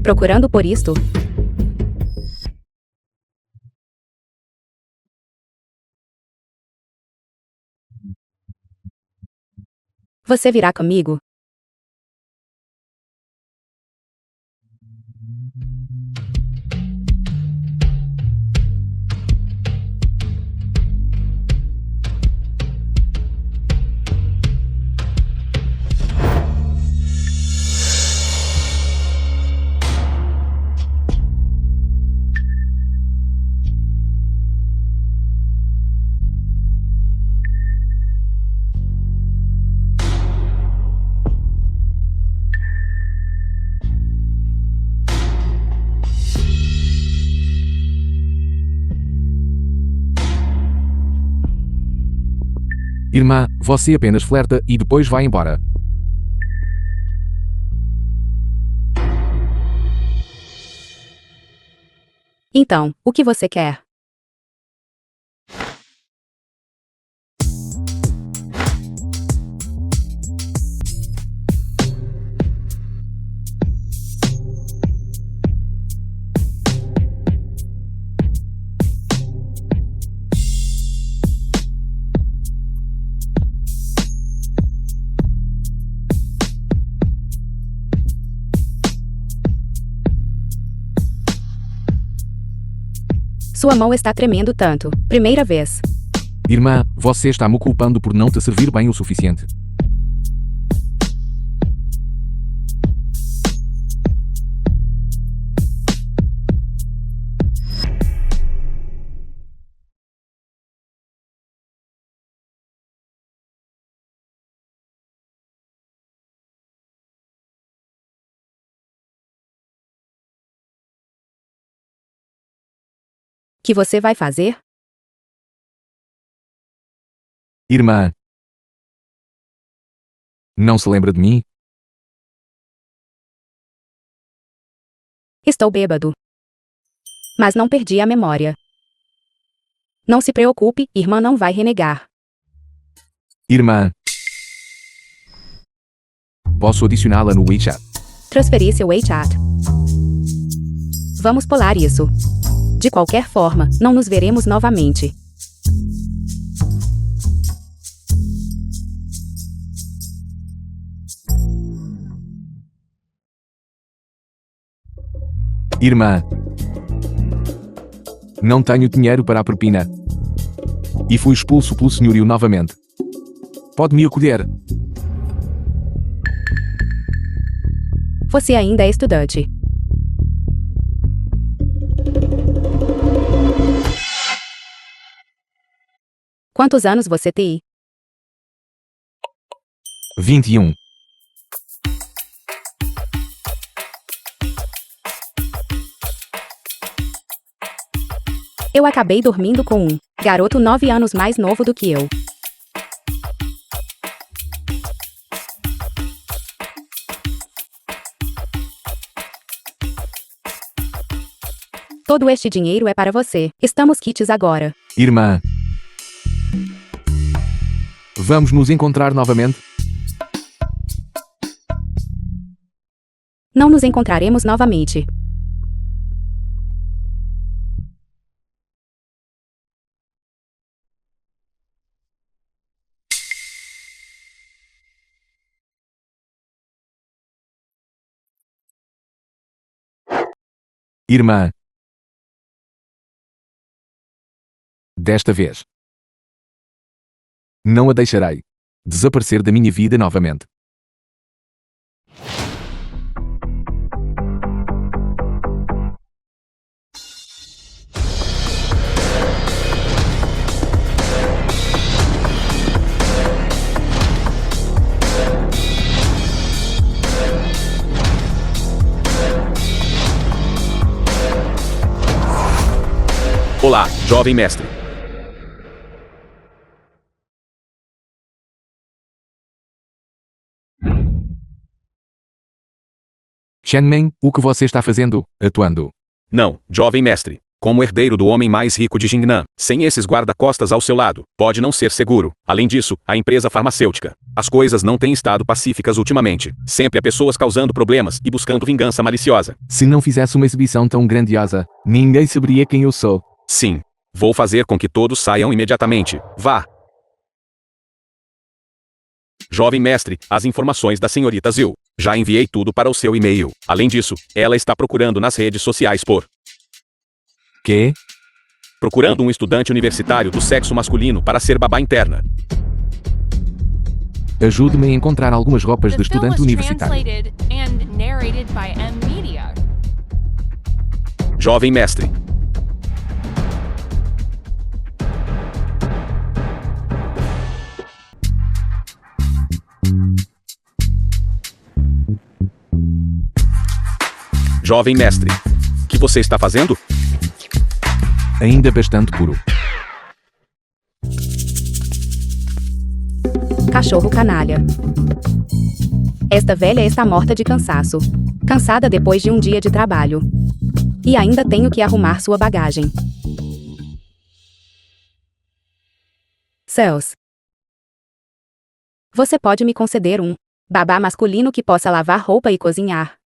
Procurando por isto? Você virá comigo? Irmã, você apenas flerta e depois vai embora. Então, o que você quer? Sua mão está tremendo tanto. Primeira vez. Irmã, você está me culpando por não te servir bem o suficiente. Que você vai fazer? Irmã, não se lembra de mim? Estou bêbado. Mas não perdi a memória. Não se preocupe, irmã não vai renegar. Irmã, posso adicioná-la no WeChat? Transferir seu WeChat. Vamos pular isso. De qualquer forma, não nos veremos novamente. Irmã, não tenho dinheiro para a propina. E fui expulso pelo senhorio novamente. Pode me acolher? Você ainda é estudante. Quantos anos você tem? 21. Eu acabei dormindo com um garoto 9 anos mais novo do que eu. Todo este dinheiro é para você. Estamos quites agora. Irmã, vamos nos encontrar novamente? Não nos encontraremos novamente. Irmã, desta vez, não a deixarei desaparecer da minha vida novamente. Olá, jovem mestre. Shenmeng, o que você está fazendo, atuando? Não, jovem mestre. Como herdeiro do homem mais rico de Jingnan, sem esses guarda-costas ao seu lado, pode não ser seguro. Além disso, a empresa farmacêutica. As coisas não têm estado pacíficas ultimamente. Sempre há pessoas causando problemas e buscando vingança maliciosa. Se não fizesse uma exibição tão grandiosa, ninguém saberia quem eu sou. Sim. Vou fazer com que todos saiam imediatamente. Vá. Jovem mestre, as informações da senhorita Zil. Já enviei tudo para o seu e-mail. Além disso, ela está procurando nas redes sociais por... Quê? Procurando um estudante universitário do sexo masculino para ser babá interna. Ajude-me a encontrar algumas roupas de The film estudante was universitário. translated and narrated by M Media. Jovem mestre. Jovem mestre. O que você está fazendo? Ainda bastante puro. Cachorro canalha. Esta velha está morta de cansaço. Cansada depois de um dia de trabalho. E ainda tenho que arrumar sua bagagem. Céus. Você pode me conceder um babá masculino que possa lavar roupa e cozinhar.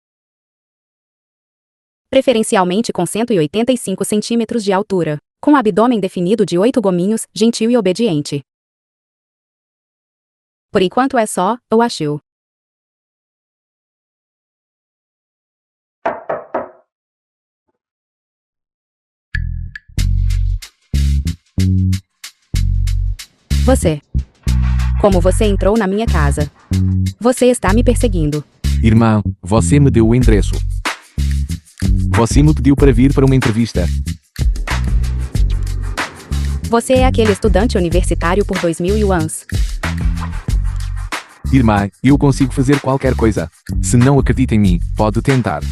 Preferencialmente com 185 centímetros de altura, com abdômen definido de 8 gominhos, gentil e obediente. Por enquanto é só, eu acho. Você. Como você entrou na minha casa? Você está me perseguindo. Irmão, você me deu o endereço. Você me pediu para vir para uma entrevista. Você é aquele estudante universitário por 2.000 yuans. Irmã, eu consigo fazer qualquer coisa. Se não acredita em mim, pode tentar.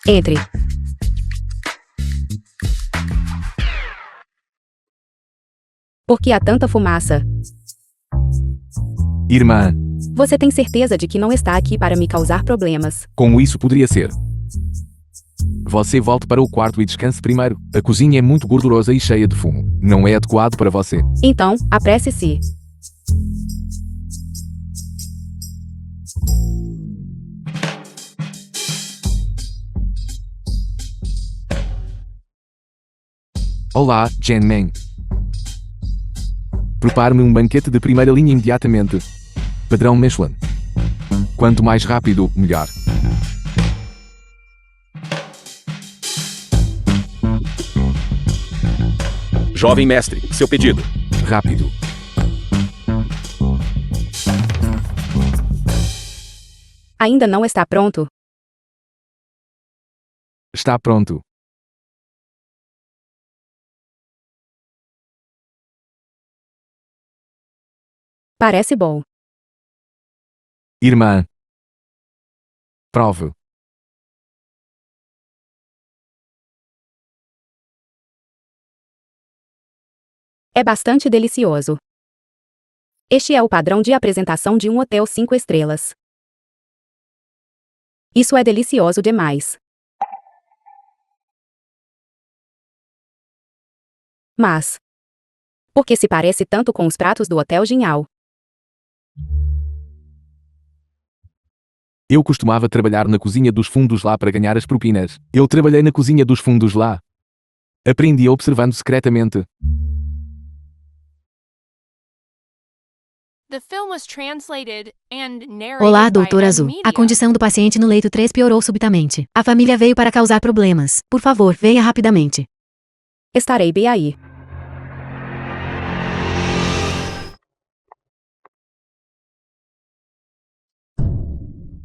Entre. Por que há tanta fumaça? Irmã, Você tem certeza de que não está aqui para me causar problemas? como isso poderia ser? Você volte para o quarto e descanse primeiro. A cozinha é muito gordurosa e cheia de fumo. Não é adequado para você. Então, apresse-se. Olá, Jen Meng. Prepare-me um banquete de primeira linha imediatamente. Padrão Michelin. Quanto mais rápido, melhor. Jovem mestre, seu pedido. Rápido. Ainda não está pronto? Está pronto. Parece bom. Irmã. Prove. É bastante delicioso. Este é o padrão de apresentação de um hotel 5 estrelas. Isso é delicioso demais. Mas, por que se parece tanto com os pratos do Hotel Jinhao? Eu costumava trabalhar na cozinha dos fundos lá para ganhar as propinas. Eu trabalhei na cozinha dos fundos lá. Aprendi observando secretamente. The film was translated and narrated Olá, by doutor M Azul. Media. A condição do paciente no leito 3 piorou subitamente. A família veio para causar problemas. Por favor, venha rapidamente. Estarei bem aí.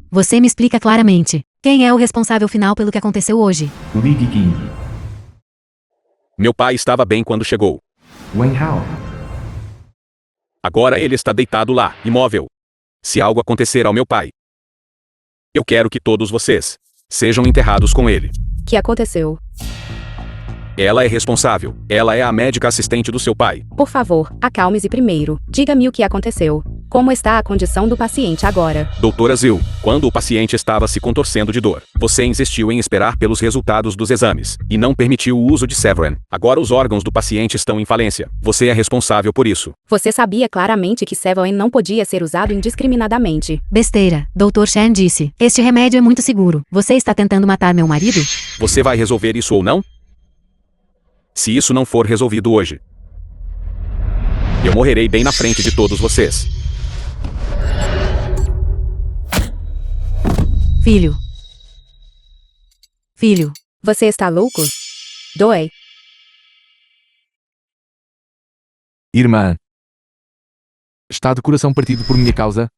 Você me explica claramente. Quem é o responsável final pelo que aconteceu hoje? Li King. Meu pai estava bem quando chegou. Wen Hao. Agora ele está deitado lá, imóvel. Se algo acontecer ao meu pai, eu quero que todos vocês sejam enterrados com ele. Que aconteceu? Ela é responsável. Ela é a médica assistente do seu pai. Por favor, acalme-se primeiro. Diga-me o que aconteceu. Como está a condição do paciente agora? Doutora Zil, quando o paciente estava se contorcendo de dor, você insistiu em esperar pelos resultados dos exames e não permitiu o uso de Severin. Agora os órgãos do paciente estão em falência. Você é responsável por isso. Você sabia claramente que Severin não podia ser usado indiscriminadamente. Besteira, Dr. Shen disse. Este remédio é muito seguro. Você está tentando matar meu marido? Você vai resolver isso ou não? Se isso não for resolvido hoje, eu morrerei bem na frente de todos vocês. Filho. Filho. Você está louco? Doi. Irmã. Está de coração partido por minha causa?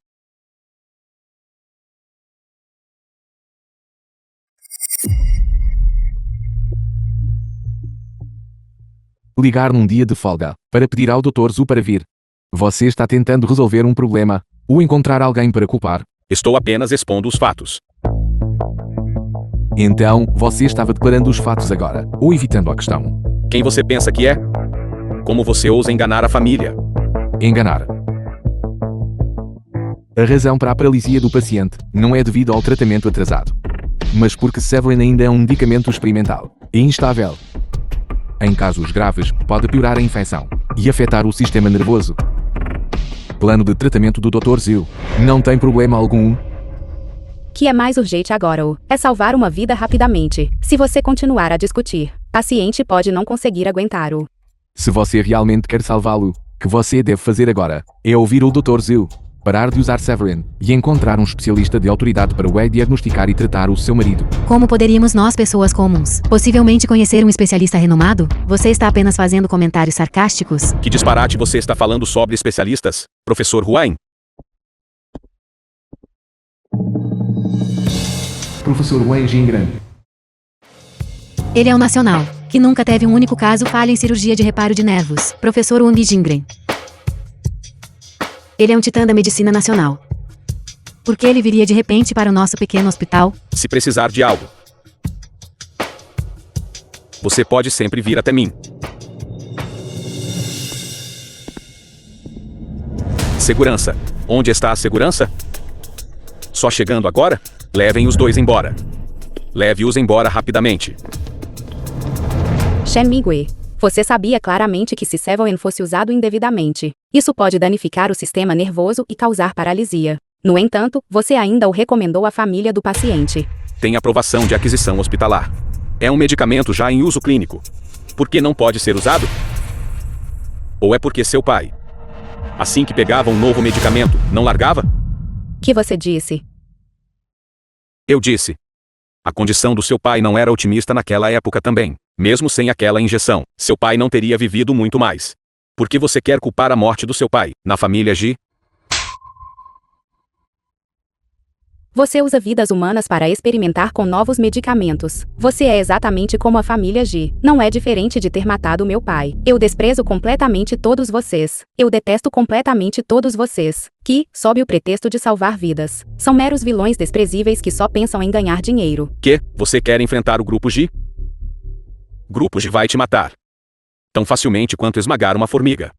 Ligar num dia de folga, para pedir ao Dr. Zhu para vir. Você está tentando resolver um problema, ou encontrar alguém para culpar. Estou apenas expondo os fatos. Então, você estava declarando os fatos agora, ou evitando a questão. Quem você pensa que é? Como você ousa enganar a família? Enganar. A razão para a paralisia do paciente não é devido ao tratamento atrasado, mas porque Severin ainda é um medicamento experimental e instável. Em casos graves, pode piorar a infecção e afetar o sistema nervoso. Plano de tratamento do Dr. Zhu. Não tem problema algum. Que é mais urgente agora é salvar uma vida rapidamente. Se você continuar a discutir, paciente pode não conseguir aguentar o. Se você realmente quer salvá-lo, o que você deve fazer agora é ouvir o Dr. Zhu, parar de usar Severin e encontrar um especialista de autoridade para o diagnosticar e tratar o seu marido. Como poderíamos nós, pessoas comuns, possivelmente conhecer um especialista renomado? Você está apenas fazendo comentários sarcásticos? Que disparate você está falando sobre especialistas, professor Huain? Professor Wei Jingran. Ele é um nacional, que nunca teve um único caso falha em cirurgia de reparo de nervos. Professor Wang Jingren. Ele é um titã da medicina nacional. Por que ele viria de repente para o nosso pequeno hospital? Se precisar de algo, você pode sempre vir até mim. Segurança. Onde está a segurança? Só chegando agora? Levem os dois embora. Leve-os embora rapidamente. Shen Mingui, você sabia claramente que se Severin fosse usado indevidamente, isso pode danificar o sistema nervoso e causar paralisia. No entanto, você ainda o recomendou à família do paciente. Tem aprovação de aquisição hospitalar. É um medicamento já em uso clínico. Por que não pode ser usado? Ou é porque seu pai, assim que pegava um novo medicamento, não largava? Que você disse? Eu disse. A condição do seu pai não era otimista naquela época também. Mesmo sem aquela injeção, seu pai não teria vivido muito mais. Por que você quer culpar a morte do seu pai, na família Ji? Você usa vidas humanas para experimentar com novos medicamentos. Você é exatamente como a família Ji. Não é diferente de ter matado meu pai. Eu desprezo completamente todos vocês. Eu detesto completamente todos vocês. Que, sob o pretexto de salvar vidas, são meros vilões desprezíveis que só pensam em ganhar dinheiro. Que? Você quer enfrentar o Grupo Ji? Grupo Ji vai te matar. Tão facilmente quanto esmagar uma formiga.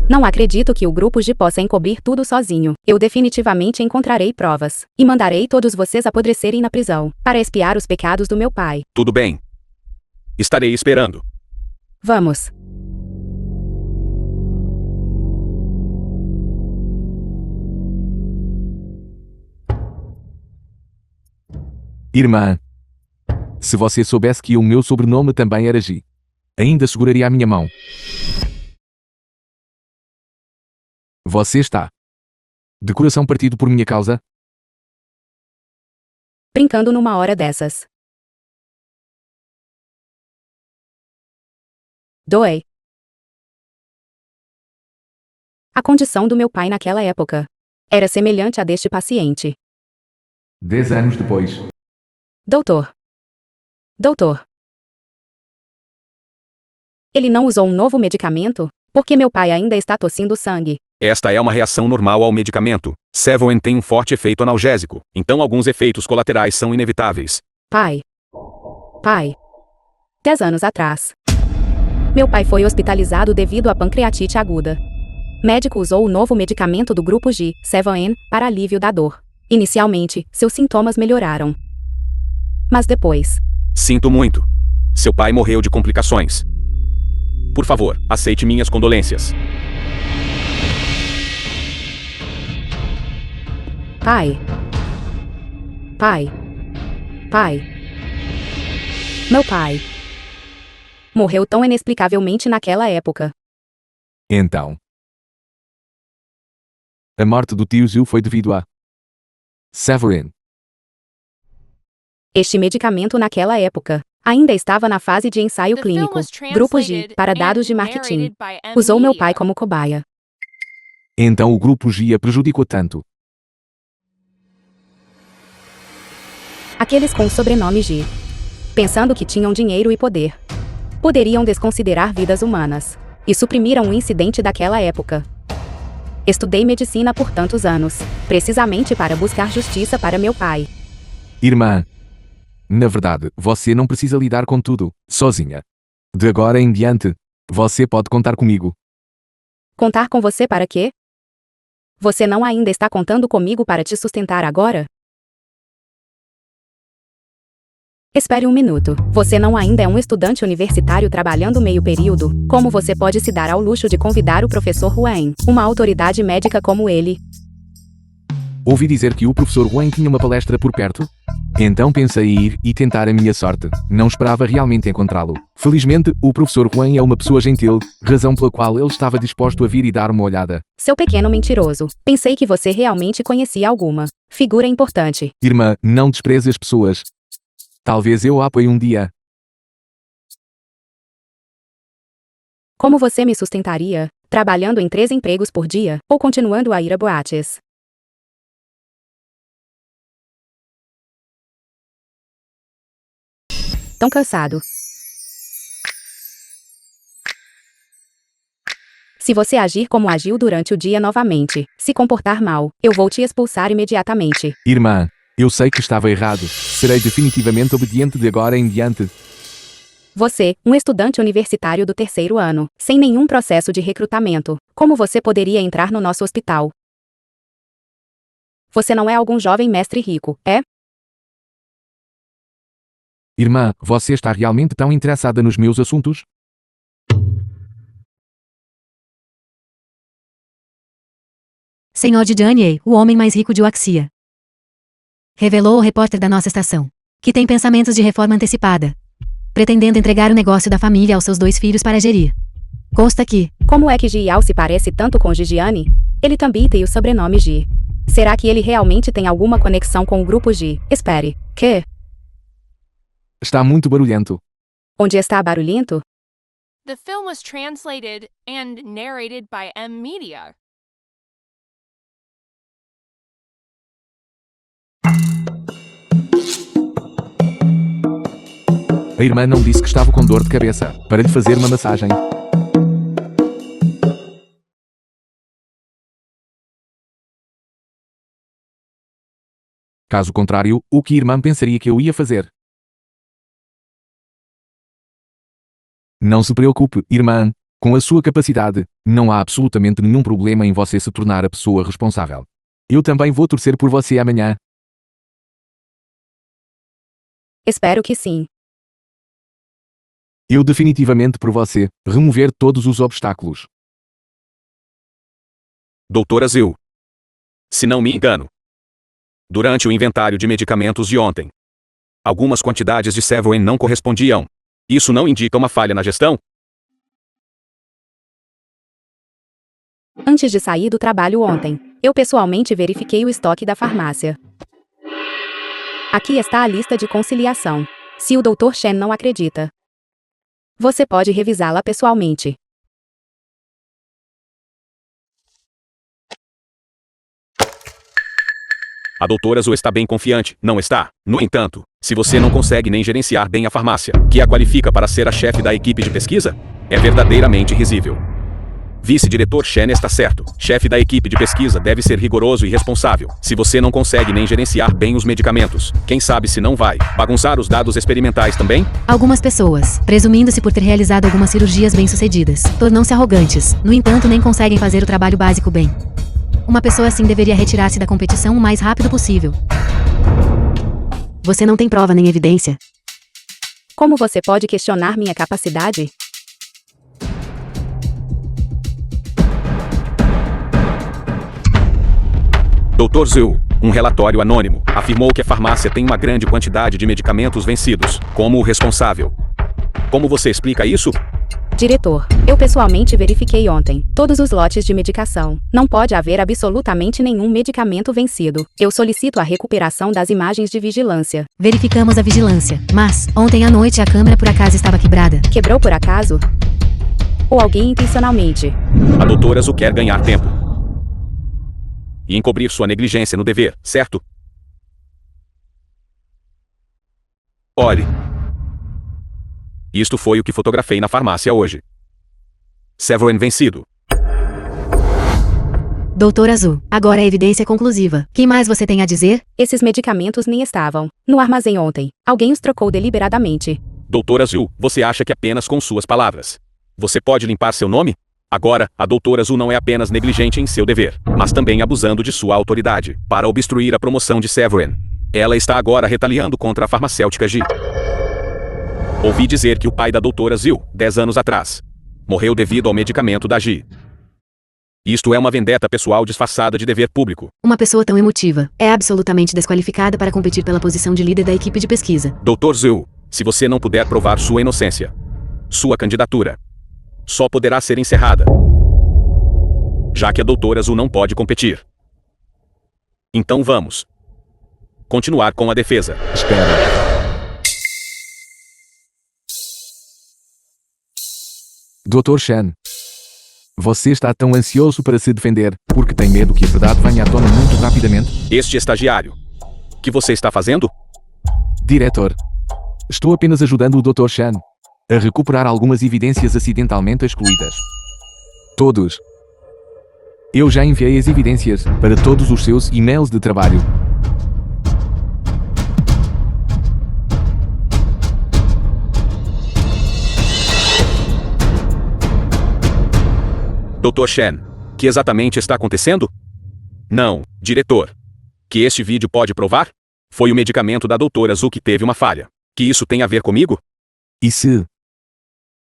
Não acredito que o Grupo G possa encobrir tudo sozinho. Eu definitivamente encontrarei provas. E mandarei todos vocês apodrecerem na prisão, para expiar os pecados do meu pai. Tudo bem. Estarei esperando. Vamos. Irmã. Se você soubesse que o meu sobrenome também era Ji, ainda seguraria a minha mão. Você está de coração partido por minha causa? Brincando numa hora dessas. Doi. A condição do meu pai naquela época era semelhante à deste paciente. 10 anos depois. Doutor. Doutor. Ele não usou um novo medicamento? Porque meu pai ainda está tossindo sangue. Esta é uma reação normal ao medicamento. Severin tem um forte efeito analgésico, então alguns efeitos colaterais são inevitáveis. Pai. 10 anos atrás. Meu pai foi hospitalizado devido a pancreatite aguda. Médico usou o novo medicamento do grupo G, Sevoen, para alívio da dor. Inicialmente, seus sintomas melhoraram. Mas depois, Sinto muito. Seu pai morreu de complicações. Por favor, aceite minhas condolências. pai. Pai. Pai. Meu pai morreu tão inexplicavelmente naquela época. Então. A morte do tio Zhu foi devido a Severin. Este medicamento naquela época ainda estava na fase de ensaio The film clínico. was Grupo G, translated para and dados de marketing. narrated by M Usou meu pai Media. como cobaia. Então o grupo Gia prejudicou tanto. Aqueles com o sobrenome G, pensando que tinham dinheiro e poder, poderiam desconsiderar vidas humanas e suprimiram o incidente daquela época. Estudei medicina por tantos anos, precisamente para buscar justiça para meu pai. Irmã. Na verdade, você não precisa lidar com tudo, sozinha. De agora em diante, você pode contar comigo. Contar com você para quê? Você não ainda está contando comigo para te sustentar agora? Espere um minuto. Você não ainda é um estudante universitário trabalhando meio período? Como você pode se dar ao luxo de convidar o professor Huang, uma autoridade médica como ele? Ouvi dizer que o professor Wang tinha uma palestra por perto? Então pensei em ir e tentar a minha sorte. Não esperava realmente encontrá-lo. Felizmente, o professor Wang é uma pessoa gentil, razão pela qual ele estava disposto a vir e dar uma olhada. Seu pequeno mentiroso. Pensei que você realmente conhecia alguma figura importante. Irmã, não despreze as pessoas. Talvez eu a apoie um dia. Como você me sustentaria? Trabalhando em 3 empregos por dia, ou continuando a ir a boates? Tão cansado. Se você agir como agiu durante o dia novamente, se comportar mal, eu vou te expulsar imediatamente. Irmã, eu sei que estava errado. Serei definitivamente obediente de agora em diante. Você, um estudante universitário do 3º ano, sem nenhum processo de recrutamento, como você poderia entrar no nosso hospital? Você não é algum jovem mestre rico, é? Irmã, você está realmente tão interessada nos meus assuntos? Senhor Djanier, o homem mais rico de Waxia. Revelou o repórter da nossa estação, que tem pensamentos de reforma antecipada, pretendendo entregar o negócio da família aos seus 2 filhos para gerir. Consta que, Como é que Ji Yao se parece tanto com Gigiane? Ele também tem o sobrenome Ji. Será que ele realmente tem alguma conexão com o grupo Ji? Espere, que? Está muito barulhento. Onde está barulhento? The film was translated and narrated by M Media. A irmã não disse que estava com dor de cabeça, para lhe fazer uma massagem. Caso contrário, o que a irmã pensaria que eu ia fazer? Não se preocupe, irmã. Com a sua capacidade, não há absolutamente nenhum problema em você se tornar a pessoa responsável. Eu também vou torcer por você amanhã. Espero que sim. Eu definitivamente por você, remover todos os obstáculos. Doutora Zil. Se não me engano. Durante o inventário de medicamentos de ontem, algumas quantidades de Sevoen não correspondiam. Isso não indica uma falha na gestão? Antes de sair do trabalho ontem, eu pessoalmente verifiquei o estoque da farmácia. Aqui está a lista de conciliação. Se o Dr. Shen não acredita, você pode revisá-la pessoalmente. A doutora Zhu está bem confiante, não está? No entanto, se você não consegue nem gerenciar bem a farmácia, que a qualifica para ser a chefe da equipe de pesquisa, é verdadeiramente risível. Vice-diretor Shen está certo. Chefe da equipe de pesquisa deve ser rigoroso e responsável. Se você não consegue nem gerenciar bem os medicamentos, quem sabe se não vai bagunçar os dados experimentais também? Algumas pessoas, presumindo-se por ter realizado algumas cirurgias bem-sucedidas, tornam-se arrogantes. No entanto, nem conseguem fazer o trabalho básico bem. Uma pessoa assim deveria retirar-se da competição o mais rápido possível. Você não tem prova nem evidência. Como você pode questionar minha capacidade? Dr. Zhu, um relatório anônimo, afirmou que a farmácia tem uma grande quantidade de medicamentos vencidos, como o responsável. Como você explica isso? Diretor, eu pessoalmente verifiquei ontem todos os lotes de medicação. Não pode haver absolutamente nenhum medicamento vencido. Eu solicito a recuperação das imagens de vigilância. Verificamos a vigilância, mas, ontem à noite a câmera por acaso estava quebrada. Quebrou por acaso? Ou alguém intencionalmente? A doutora Zhu quer ganhar tempo e encobrir sua negligência no dever, certo? Olhe. Isto foi o que fotografei na farmácia hoje. Severin vencido. Doutor Azul, agora a evidência é conclusiva. Que mais você tem a dizer? Esses medicamentos nem estavam no armazém ontem. Alguém os trocou deliberadamente. Doutora Zhu, você acha que apenas com suas palavras você pode limpar seu nome? Agora, a doutora Zhu não é apenas negligente em seu dever, mas também abusando de sua autoridade para obstruir a promoção de Severin. Ela está agora retaliando contra a farmacêutica Ji. Ouvi dizer que o pai da doutora Zhu, 10 anos atrás, morreu devido ao medicamento da Ji. Isto é uma vendetta pessoal disfarçada de dever público. Uma pessoa tão emotiva é absolutamente desqualificada para competir pela posição de líder da equipe de pesquisa. Dr. Zhu, se você não puder provar sua inocência, sua candidatura só poderá ser encerrada, já que a doutora Zhu não pode competir. Então vamos continuar com a defesa. Espera. Dr. Shen, você está tão ansioso para se defender, porque tem medo que a verdade venha à tona muito rapidamente? Este estagiário. O que você está fazendo? Diretor, estou apenas ajudando o Dr. Shen a recuperar algumas evidências acidentalmente excluídas. Todos. Eu já enviei as evidências para todos os seus e-mails de trabalho. Dr. Shen, que exatamente está acontecendo? Não, diretor. Que este vídeo pode provar? Foi o medicamento da doutora Zhu que teve uma falha. Que isso tem a ver comigo? E se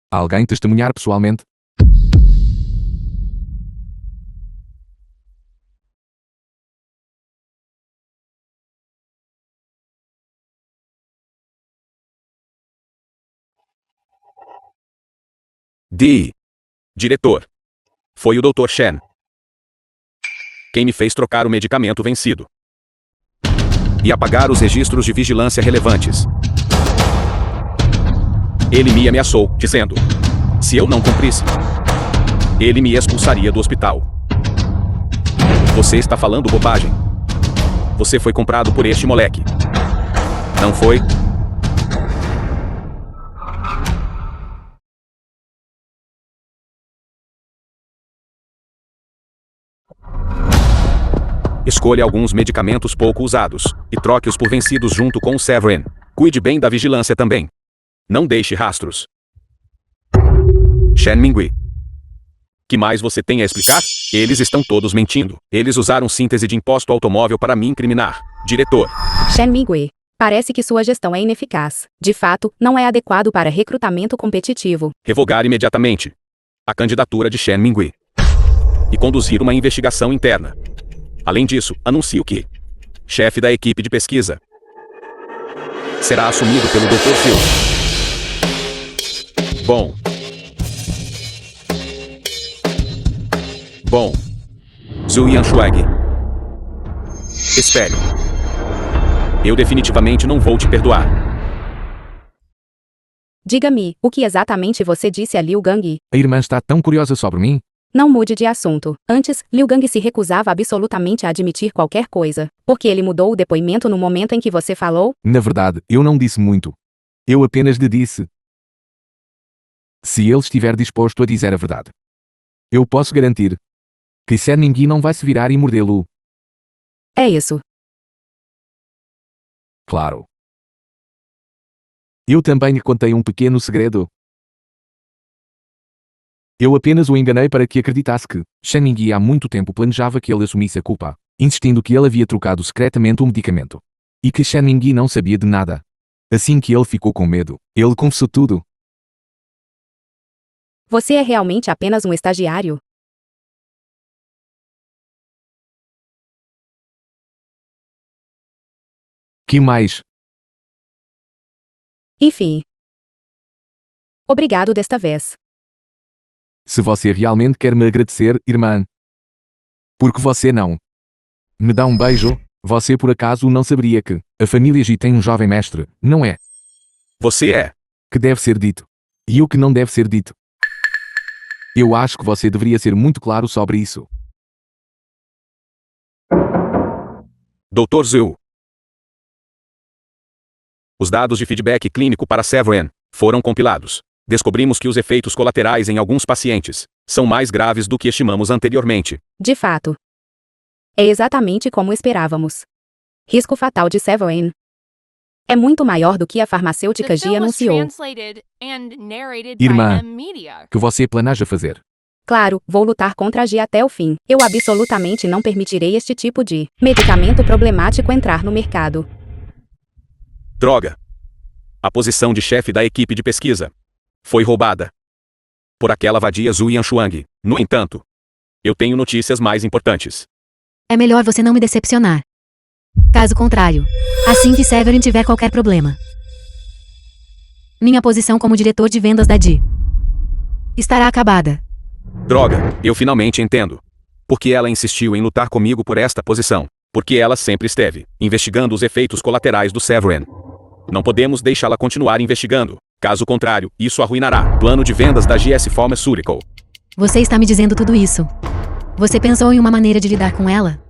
alguém testemunhar pessoalmente? Diretor. Foi o Dr. Shen quem me fez trocar o medicamento vencido e apagar os registros de vigilância relevantes. Ele me ameaçou, dizendo: se eu não cumprisse, ele me expulsaria do hospital. Você está falando bobagem. Você foi comprado por este moleque, não foi? Escolha alguns medicamentos pouco usados e troque-os por vencidos junto com o Severin. Cuide bem da vigilância também. Não deixe rastros. Shen Mingui. Que mais você tem a explicar? Eles estão todos mentindo. Eles usaram síntese de imposto automóvel para me incriminar. Diretor. Shen Mingui. Parece que sua gestão é ineficaz. De fato, não é adequado para recrutamento competitivo. Revogar imediatamente a candidatura de Shen Mingui e conduzir uma investigação interna. Além disso, anuncio que chefe da equipe de pesquisa será assumido pelo Dr. Phil. Bom. Zhu Yanshuag. Espere. Eu definitivamente não vou te perdoar. Diga-me, o que exatamente você disse a Liu Gang? A irmã está tão curiosa sobre mim? Não mude de assunto. Antes, Liu Gang se recusava absolutamente a admitir qualquer coisa. Porque ele mudou o depoimento no momento em que você falou? Na verdade, eu não disse muito. Eu apenas lhe disse: se ele estiver disposto a dizer a verdade. Eu posso garantir que Serningui não vai se virar e mordê-lo. É isso. Claro. Eu também lhe contei um pequeno segredo. Eu apenas o enganei para que acreditasse que Serningui há muito tempo planejava que ele assumisse a culpa, insistindo que ele havia trocado secretamente o medicamento. E que Serningui não sabia de nada. Assim que ele ficou com medo, ele confessou tudo. Você é realmente apenas um estagiário? Que mais? Enfim. Obrigado desta vez. Se você realmente quer me agradecer, irmã. Porque você não me dá um beijo, você por acaso não saberia que a família G tem um jovem mestre, não é? Você é. Que deve ser dito. E o que não deve ser dito. Eu acho que você deveria ser muito claro sobre isso. Dr. Zhu. Os dados de feedback clínico para Severin foram compilados. Descobrimos que os efeitos colaterais em alguns pacientes são mais graves do que estimamos anteriormente. De fato. É exatamente como esperávamos. Risco fatal de Severin é muito maior do que a farmacêutica The G film was anunciou. translated and narrated Irmã. by M-Media. Que você planeja fazer? Claro, vou lutar contra a G até o fim. Eu absolutamente não permitirei este tipo de medicamento problemático entrar no mercado. Droga. A posição de chefe da equipe de pesquisa foi roubada por aquela vadia Zhu Yanshuang. No entanto, eu tenho notícias mais importantes. É melhor você não me decepcionar. Caso contrário, assim que Severin tiver qualquer problema, minha posição como diretor de vendas da DI estará acabada. Droga, eu finalmente entendo. Porque ela insistiu em lutar comigo por esta posição. Porque ela sempre esteve investigando os efeitos colaterais do Severin. Não podemos deixá-la continuar investigando. Caso contrário, isso arruinará o plano de vendas da GS Pharmaceutical. Você está me dizendo tudo isso. Você pensou em uma maneira de lidar com ela?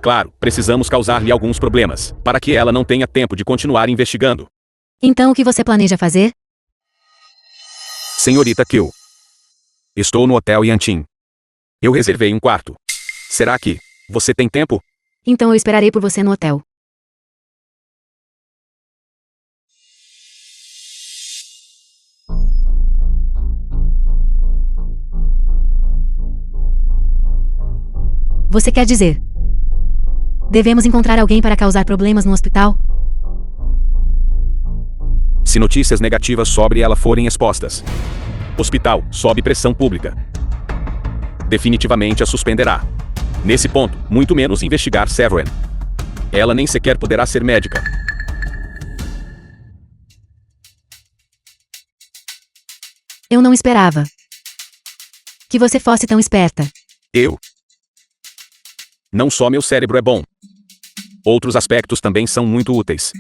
Claro, precisamos causar-lhe alguns problemas, para que ela não tenha tempo de continuar investigando. Então o que você planeja fazer? Senhorita Kill. Estou no Hotel Yantin. Eu reservei um quarto. Será que você tem tempo? Então eu esperarei por você no hotel. Você quer dizer? Devemos encontrar alguém para causar problemas no hospital? Se notícias negativas sobre ela forem expostas, hospital sob pressão pública definitivamente a suspenderá. Nesse ponto, muito menos investigar Severin. Ela nem sequer poderá ser médica. Eu não esperava que você fosse tão esperta. Eu. Não só meu cérebro é bom. Outros aspectos também são muito úteis.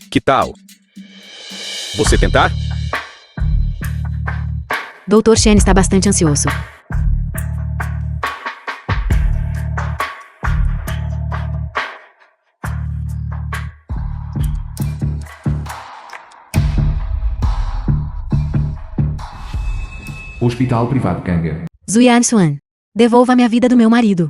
Que tal você tentar? Dr. Shen está bastante ansioso. Hospital Privado Kanga. Zuyan Xuan. Devolva-me a vida do meu marido.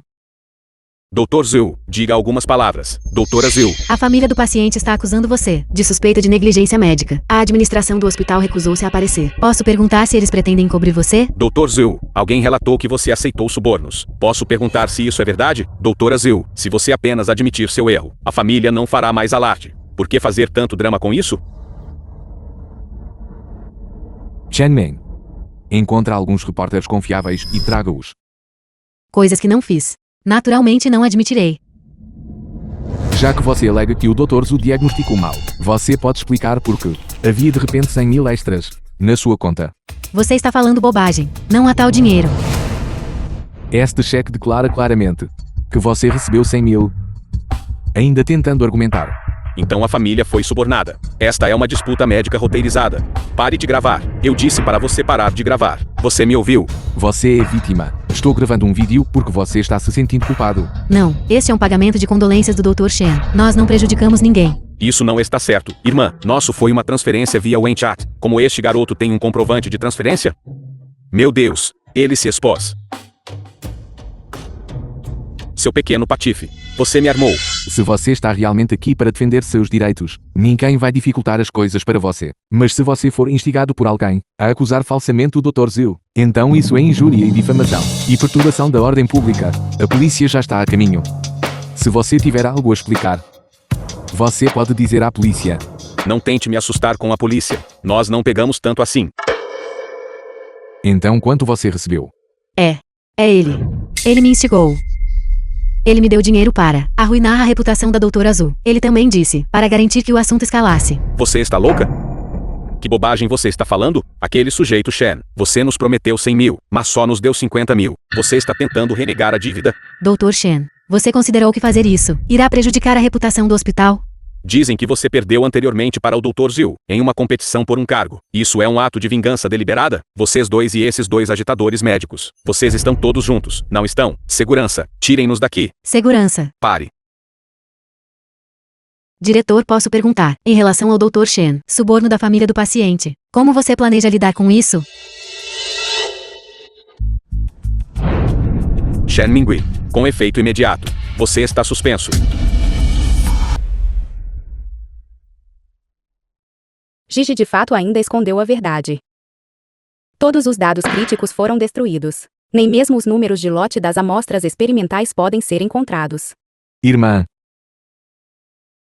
Dr. Zhu, diga algumas palavras. Doutora Zhu. A família do paciente está acusando você de suspeita de negligência médica. A administração do hospital recusou-se a aparecer. Posso perguntar se eles pretendem cobrir você? Dr. Zhu, alguém relatou que você aceitou subornos. Posso perguntar se isso é verdade? Doutora Zhu, se você apenas admitir seu erro, a família não fará mais alarde. Por que fazer tanto drama com isso? Chen Meng. Encontra alguns repórteres confiáveis e traga-os. Coisas que não fiz. Naturalmente não admitirei. Já que você alega que o Dr. Zhu diagnosticou mal, você pode explicar por que havia de repente 100 mil extras na sua conta. Você está falando bobagem. Não há tal dinheiro. Este cheque declara claramente que você recebeu 100 mil. Ainda tentando argumentar. Então a família foi subornada. Esta é uma disputa médica roteirizada. Pare de gravar. Eu disse para você parar de gravar. Você me ouviu? Você é vítima. Estou gravando um vídeo porque você está se sentindo culpado. Não, este é um pagamento de condolências do Dr. Shen. Nós não prejudicamos ninguém. Isso não está certo. Irmã, nosso foi uma transferência via WeChat. Como este garoto tem um comprovante de transferência? Meu Deus, ele se expôs. Seu pequeno patife, você me armou. Se você está realmente aqui para defender seus direitos, ninguém vai dificultar as coisas para você. Mas se você for instigado por alguém a acusar falsamente o Dr. Zhu, então isso é injúria e difamação e perturbação da ordem pública. A polícia já está a caminho. Se você tiver algo a explicar, você pode dizer à polícia. Não tente me assustar com a polícia. Nós não pegamos tanto assim. Então quanto você recebeu? É ele. Ele me instigou. Ele me deu dinheiro para arruinar a reputação da doutora Zhu. Ele também disse, para garantir que o assunto escalasse. Você está louca? Que bobagem você está falando? Aquele sujeito Shen. Você nos prometeu 100 mil, mas só nos deu 50 mil. Você está tentando renegar a dívida? Dr. Shen, você considerou que fazer isso irá prejudicar a reputação do hospital? Dizem que você perdeu anteriormente para o Dr. Zhu, em uma competição por um cargo. Isso é um ato de vingança deliberada? Vocês dois e esses dois agitadores médicos. Vocês estão todos juntos, não estão? Segurança, tirem-nos daqui. Segurança. Pare. Diretor, posso perguntar, em relação ao Dr. Shen, suborno da família do paciente, como você planeja lidar com isso? Shen Mingui, com efeito imediato. Você está suspenso. Gigi de fato ainda escondeu a verdade. Todos os dados críticos foram destruídos. Nem mesmo os números de lote das amostras experimentais podem ser encontrados. Irmã.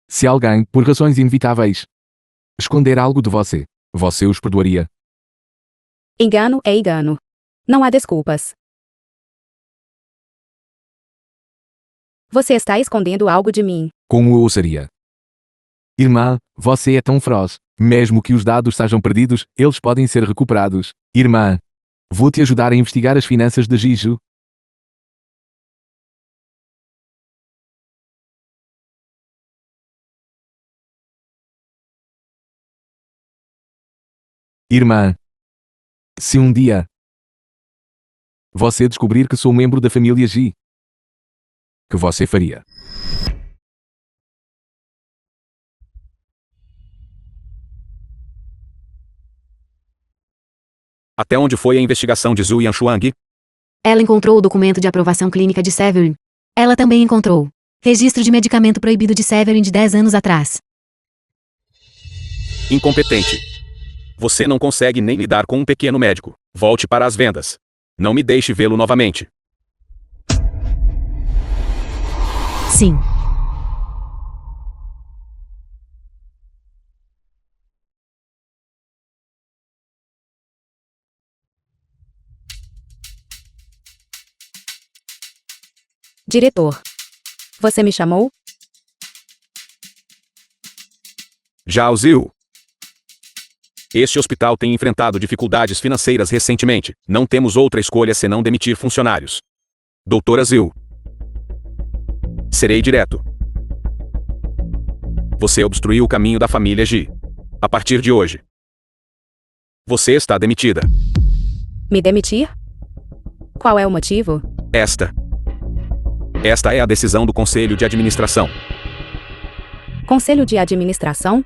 Se alguém, por razões inevitáveis, esconder algo de você, você os perdoaria. Engano é engano. Não há desculpas. Você está escondendo algo de mim. Como eu ousaria? Irmã, você é tão feroz. Mesmo que os dados sejam perdidos, eles podem ser recuperados. Irmã, vou te ajudar a investigar as finanças de Jiju. Irmã, se um dia você descobrir que sou membro da família Ji, que você faria? Até onde foi a investigação de Zhu Yanshuang? Ela encontrou o documento de aprovação clínica de Severin. Ela também encontrou registro de medicamento proibido de Severin de 10 anos atrás. Incompetente. Você não consegue nem lidar com um pequeno médico. Volte para as vendas. Não me deixe vê-lo novamente. Sim. Diretor. Você me chamou? Zhao Ziu. Este hospital tem enfrentado dificuldades financeiras recentemente. Não temos outra escolha senão demitir funcionários. Doutora Ziu. Serei direto. Você obstruiu o caminho da família Ji. A partir de hoje, você está demitida. Me demitir? Qual é o motivo? Esta é a decisão do Conselho de Administração. Conselho de Administração?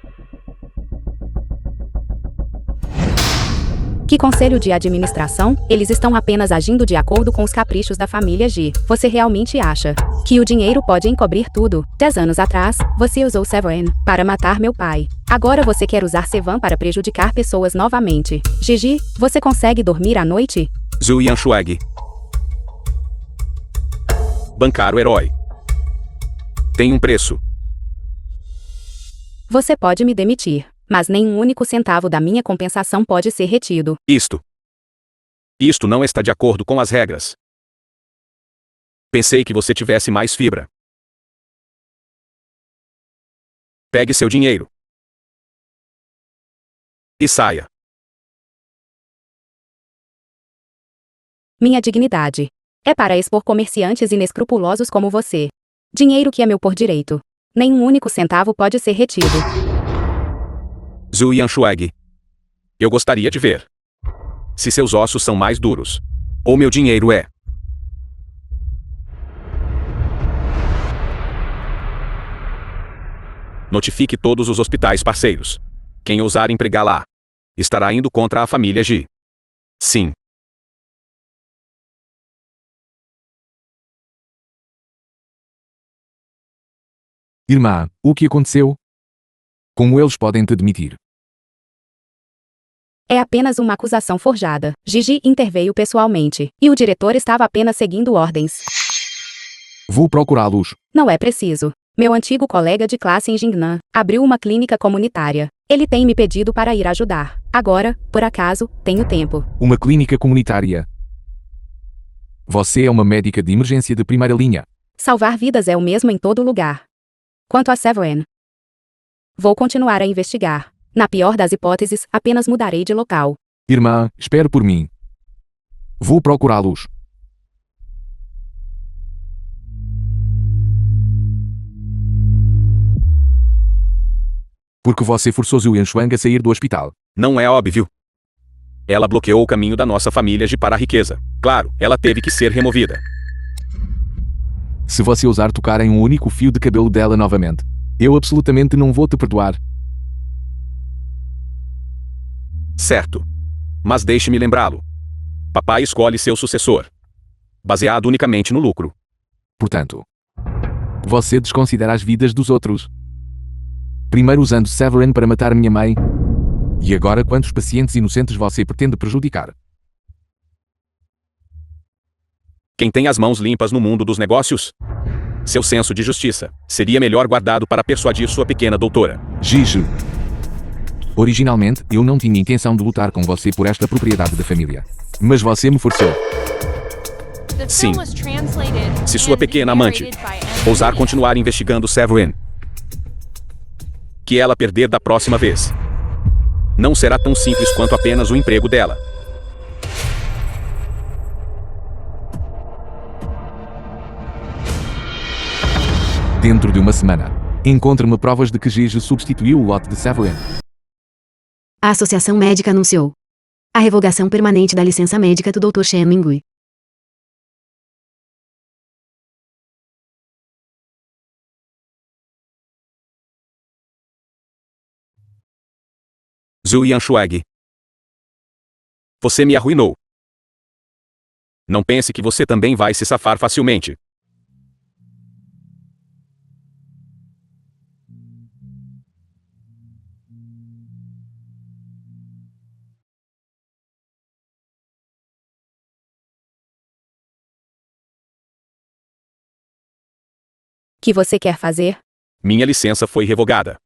Que conselho de administração? Eles estão apenas agindo de acordo com os caprichos da família Ji. Você realmente acha que o dinheiro pode encobrir tudo? 10 anos atrás, você usou Sevan para matar meu pai. Agora você quer usar Sevan para prejudicar pessoas novamente. Gigi, você consegue dormir à noite? Zhu Yanshuang. Bancar o herói. Tem um preço. Você pode me demitir, mas nem um único centavo da minha compensação pode ser retido. Isto não está de acordo com as regras. Pensei que você tivesse mais fibra. Pegue seu dinheiro. E saia. Minha dignidade é para expor comerciantes inescrupulosos como você. Dinheiro que é meu por direito. Nem um único centavo pode ser retido. Zhu Yanshuang. Eu gostaria de ver se seus ossos são mais duros. Ou meu dinheiro é. Notifique todos os hospitais parceiros. Quem ousar empregá-la estará indo contra a família Ji. Sim. Irmã, o que aconteceu? Como eles podem te demitir? É apenas uma acusação forjada. Gigi interveio pessoalmente, e o diretor estava apenas seguindo ordens. Vou procurá-los. Não é preciso. Meu antigo colega de classe em Jingnan abriu uma clínica comunitária. Ele tem me pedido para ir ajudar. Agora, por acaso, tenho tempo. Uma clínica comunitária. Você é uma médica de emergência de primeira linha. Salvar vidas é o mesmo em todo lugar. Quanto a Severin, vou continuar a investigar. Na pior das hipóteses, apenas mudarei de local. Irmã, espere por mim. Vou procurá-los. Porque você forçou Zhu Yanshuang a sair do hospital. Não é óbvio. Ela bloqueou o caminho da nossa família de para a riqueza. Claro, ela teve que ser removida. Se você ousar tocar em um único fio de cabelo dela novamente, eu absolutamente não vou te perdoar. Certo. Mas deixe-me lembrá-lo. Papai escolhe seu sucessor, baseado unicamente no lucro. Portanto, você desconsidera as vidas dos outros. Primeiro usando Severin para matar minha mãe. E agora quantos pacientes inocentes você pretende prejudicar? Quem tem as mãos limpas no mundo dos negócios? Seu senso de justiça seria melhor guardado para persuadir sua pequena doutora. Gigi. Originalmente, eu não tinha intenção de lutar com você por esta propriedade da família. Mas você me forçou. The Sim. film was translated Se sua and pequena amante narrated by M. ousar continuar investigando Severin, que ela perder da próxima vez, não será tão simples quanto apenas o emprego dela. Dentro de uma semana, encontre-me provas de que Gigi substituiu o lote de Severin. A Associação Médica anunciou a revogação permanente da licença médica do Dr. Shen Mingui. Zhu Yanshuag. Você me arruinou. Não pense que você também vai se safar facilmente. Que você quer fazer? Minha licença foi revogada.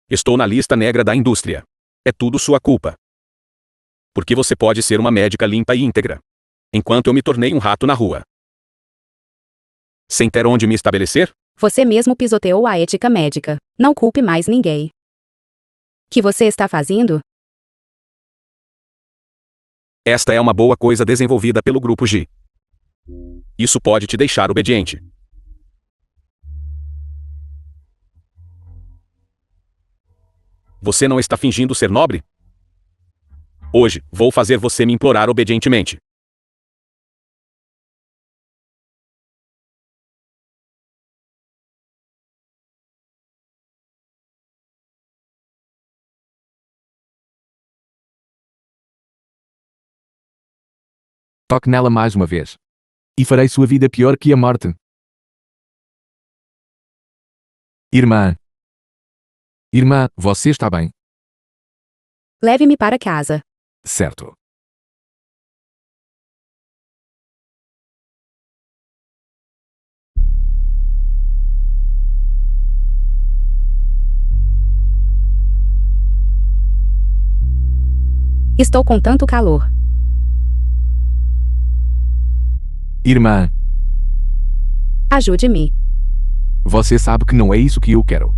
Estou na lista negra da indústria. É tudo sua culpa. Porque você pode ser uma médica limpa e íntegra, enquanto eu me tornei um rato na rua. Sem ter onde me estabelecer? Você mesmo pisoteou a ética médica. Não culpe mais ninguém. Que você está fazendo? Esta é uma boa coisa desenvolvida pelo Grupo G. Isso pode te deixar obediente. Você não está fingindo ser nobre? Hoje, vou fazer você me implorar obedientemente. Toque nela mais uma vez. E farei sua vida pior que a morte. Irmã. Irmã, você está bem? Leve-me para casa. Certo. Estou com tanto calor. Irmã, Ajude-me. você sabe que não é isso que eu quero.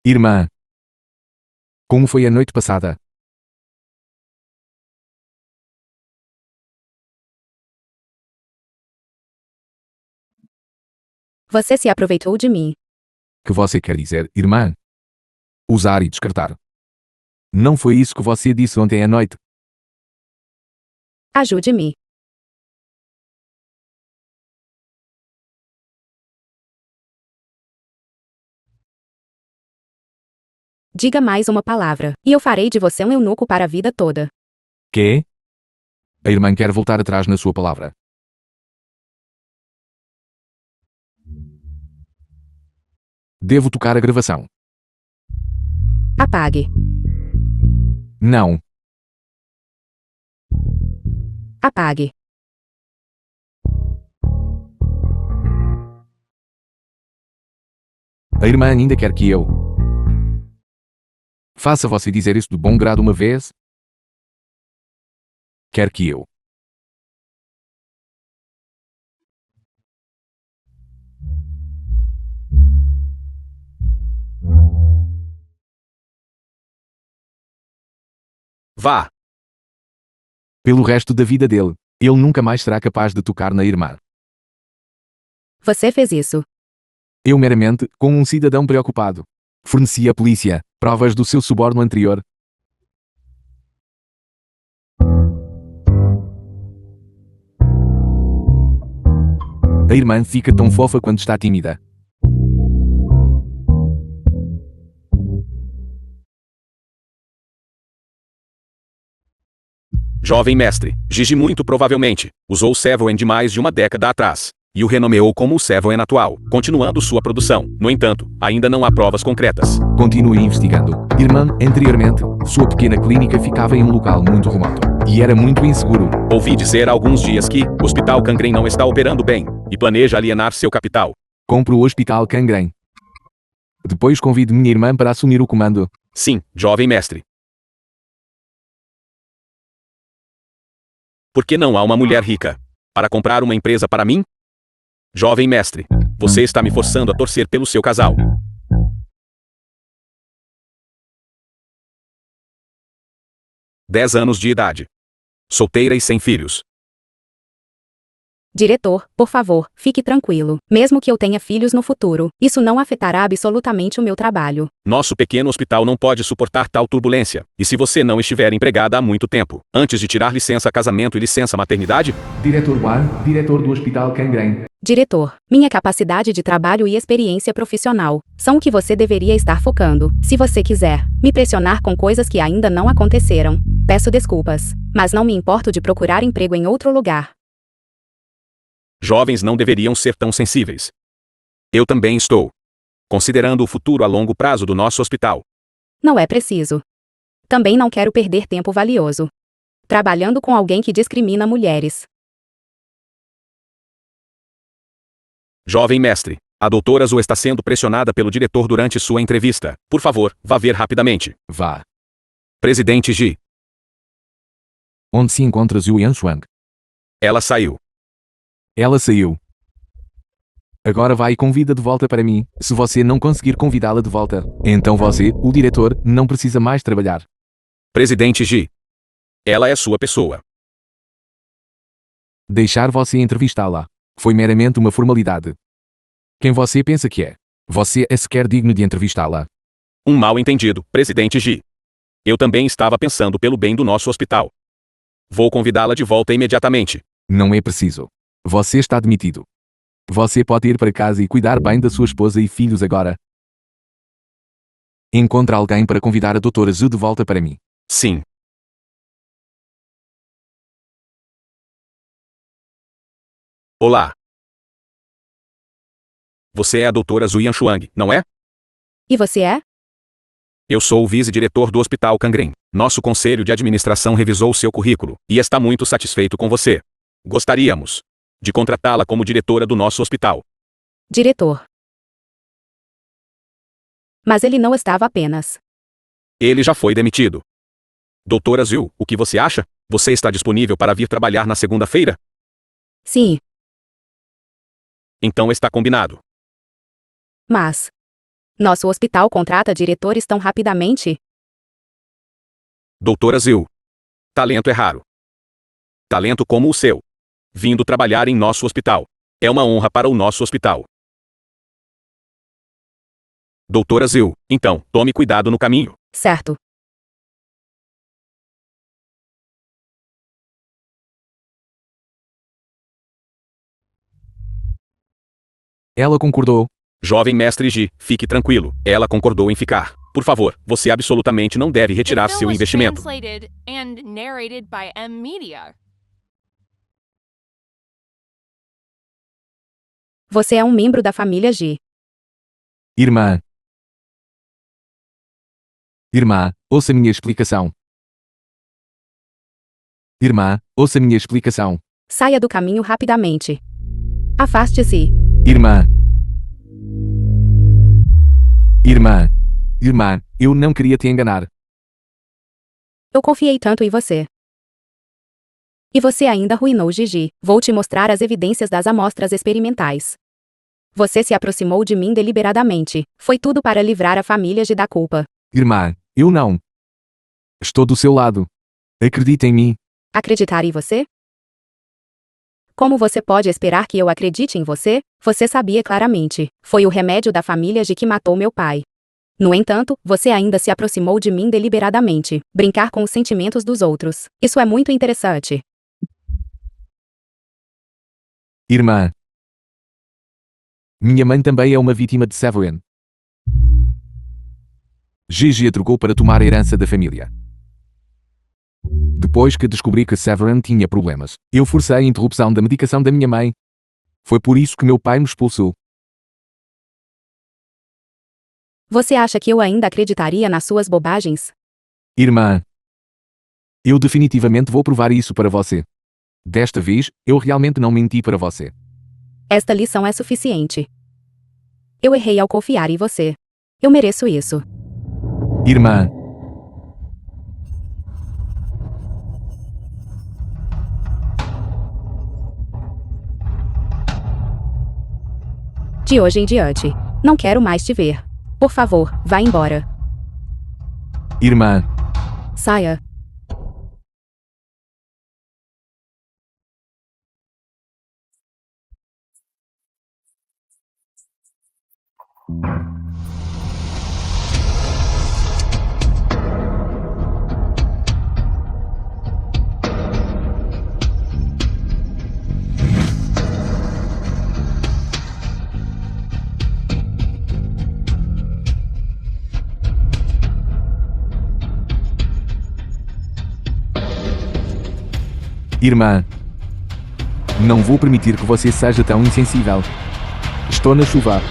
Irmã, como foi a noite passada? Você se aproveitou de mim. Que você quer dizer, irmã? Usar e descartar. Não foi isso que você disse ontem à noite? Ajude-me. Diga mais uma palavra, e eu farei de você um eunuco para a vida toda. Quê? A irmã quer voltar atrás na sua palavra. Devo tocar a gravação. Apague. Não. Apague. A irmã ainda quer que eu faça você dizer isso de bom grado uma vez? Quer que eu Vá. pelo resto da vida dele, ele nunca mais será capaz de tocar na irmã. Você fez isso. Eu meramente, como um cidadão preocupado, forneci à polícia provas do seu suborno anterior. A irmã fica tão fofa quando está tímida. Jovem mestre, Gigi muito provavelmente usou o Sevoen de mais de uma década atrás e o renomeou como o Sevoen atual, continuando sua produção. No entanto, ainda não há provas concretas. Continue investigando. Irmã, anteriormente, sua pequena clínica ficava em um local muito remoto e era muito inseguro. Ouvi dizer há alguns dias que o Hospital Cangrem não está operando bem e planeja alienar seu capital. Compro o Hospital Cangrem. Depois convido minha irmã para assumir o comando. Sim, jovem mestre. Por que não há uma mulher rica para comprar uma empresa para mim? Jovem mestre, você está me forçando a torcer pelo seu casal. Dez anos de idade. Solteira e sem filhos. Diretor, por favor, fique tranquilo. Mesmo que eu tenha filhos no futuro, isso não afetará absolutamente o meu trabalho. Nosso pequeno hospital não pode suportar tal turbulência. E se você não estiver empregada há muito tempo, antes de tirar licença casamento e licença maternidade? Diretor Wan, diretor do Hospital Cangrem. Diretor, minha capacidade de trabalho e experiência profissional são o que você deveria estar focando. Se você quiser me pressionar com coisas que ainda não aconteceram, peço desculpas, mas não me importo de procurar emprego em outro lugar. Jovens não deveriam ser tão sensíveis. Eu também estou considerando o futuro a longo prazo do nosso hospital. Não é preciso. Também não quero perder tempo valioso trabalhando com alguém que discrimina mulheres. Jovem mestre, a doutora Zhu está sendo pressionada pelo diretor durante sua entrevista. Por favor, vá ver rapidamente. Vá. Presidente Ji. Onde se encontra Zhu Yanshuang? Ela saiu. Ela saiu. Agora vai e convida de volta para mim. Se você não conseguir convidá-la de volta, então você, o diretor, não precisa mais trabalhar. Presidente Ji. Ela é sua pessoa. Deixar você entrevistá-la foi meramente uma formalidade. Quem você pensa que é? Você é sequer digno de entrevistá-la. Um mal-entendido, Presidente Ji. Eu também estava pensando pelo bem do nosso hospital. Vou convidá-la de volta imediatamente. Não é preciso. Você está demitido. Você pode ir para casa e cuidar bem da sua esposa e filhos agora. Encontre alguém para convidar a doutora Zhu de volta para mim. Sim. Olá. Você é a doutora Zhu Yanshuang, não é? E você é? Eu sou o vice-diretor do Hospital Cangrem. Nosso conselho de administração revisou o seu currículo e está muito satisfeito com você. Gostaríamos de contratá-la como diretora do nosso hospital. Diretor. Mas ele não estava apenas. Ele já foi demitido. Doutora Zhu, o que você acha? Você está disponível para vir trabalhar na segunda-feira? Sim, Então está combinado. mas nosso hospital contrata diretores tão rapidamente? Doutora Zhu. Talento é raro. Talento como o seu. Vindo trabalhar em nosso hospital. É uma honra para o nosso hospital. Doutora Zhu, então, tome cuidado no caminho. Certo. Ela concordou. Jovem mestre Ji, fique tranquilo, ela concordou em ficar. Por favor, você absolutamente não deve The retirar film seu was investimento. translated and narrated by M Media. Você é um membro da família G. Irmã. Irmã, ouça minha explicação. Irmã, ouça minha explicação. Saia do caminho rapidamente. Afaste-se. Irmã. Irmã. Irmã, eu não queria te enganar. Eu confiei tanto em você. E você ainda arruinou Gigi. Vou te mostrar as evidências das amostras experimentais. Você se aproximou de mim deliberadamente. Foi tudo para livrar a família G da culpa. Irmã, eu não. Estou do seu lado. Acredita em mim. Acreditar em você? Como você pode esperar que eu acredite em você? Você sabia claramente. Foi o remédio da família G que matou meu pai. No entanto, você ainda se aproximou de mim deliberadamente. Brincar com os sentimentos dos outros. Isso é muito interessante. Irmã. Minha mãe também é uma vítima de Severin. Gigi a drogou para tomar a herança da família. Depois que descobri que Severin tinha problemas, eu forcei a interrupção da medicação da minha mãe. Foi por isso que meu pai me expulsou. Você acha que eu ainda acreditaria nas suas bobagens? Irmã. Eu definitivamente vou provar isso para você. Desta vez, eu realmente não menti para você. Esta lição é suficiente. Eu errei ao confiar em você. Eu mereço isso. Irmã. De hoje em diante, não quero mais te ver. Por favor, vá embora. Irmã. Saia. Irmã. Não vou permitir que você seja tão insensível. Estou na chuva.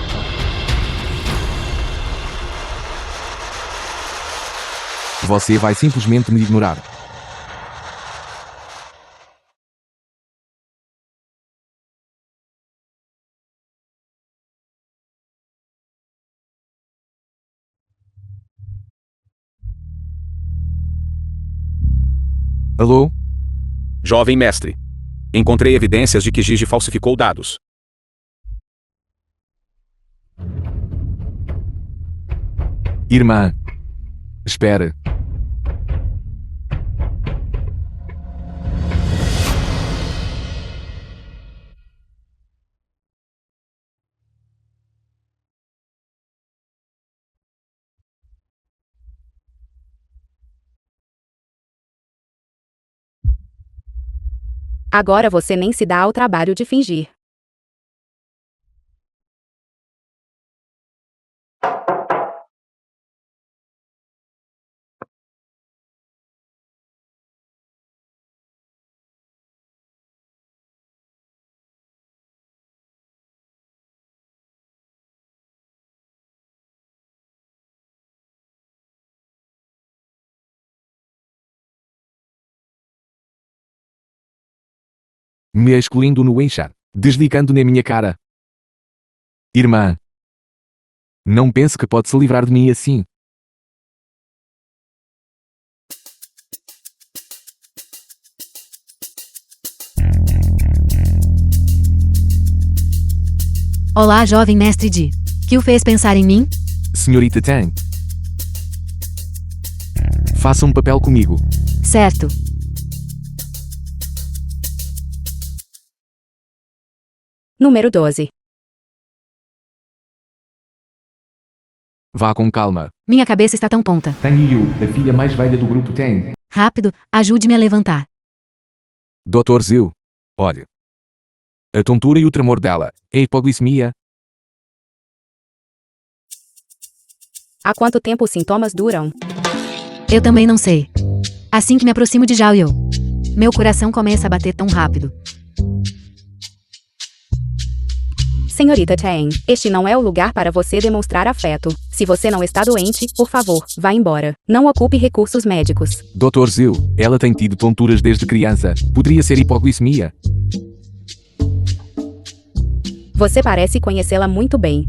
Você vai simplesmente me ignorar. Alô? Jovem mestre. Encontrei evidências de que Gigi falsificou dados. Irmã. Espera. Agora você nem se dá ao trabalho de fingir. Me excluindo no enxar. Desligando na minha cara. Irmã. Não pense que pode se livrar de mim assim. Olá, jovem mestre Di. Que o fez pensar em mim? Senhorita Tang. Faça um papel comigo. Certo. Número 12. Vá com calma. Minha cabeça está tão tonta. Tang Yu, a filha mais velha do grupo Tang. Rápido, ajude-me a levantar. Dr. Zil. Olhe. A tontura e o tremor dela. A hipoglicemia. Há quanto tempo os sintomas duram? Eu também não sei. Assim que me aproximo de Zhao Yu, meu coração começa a bater tão rápido. Senhorita Chen, este não é o lugar para você demonstrar afeto. Se você não está doente, por favor, vá embora. Não ocupe recursos médicos. Dr. Zhu, ela tem tido tonturas desde criança. Poderia ser hipoglicemia. Você parece conhecê-la muito bem.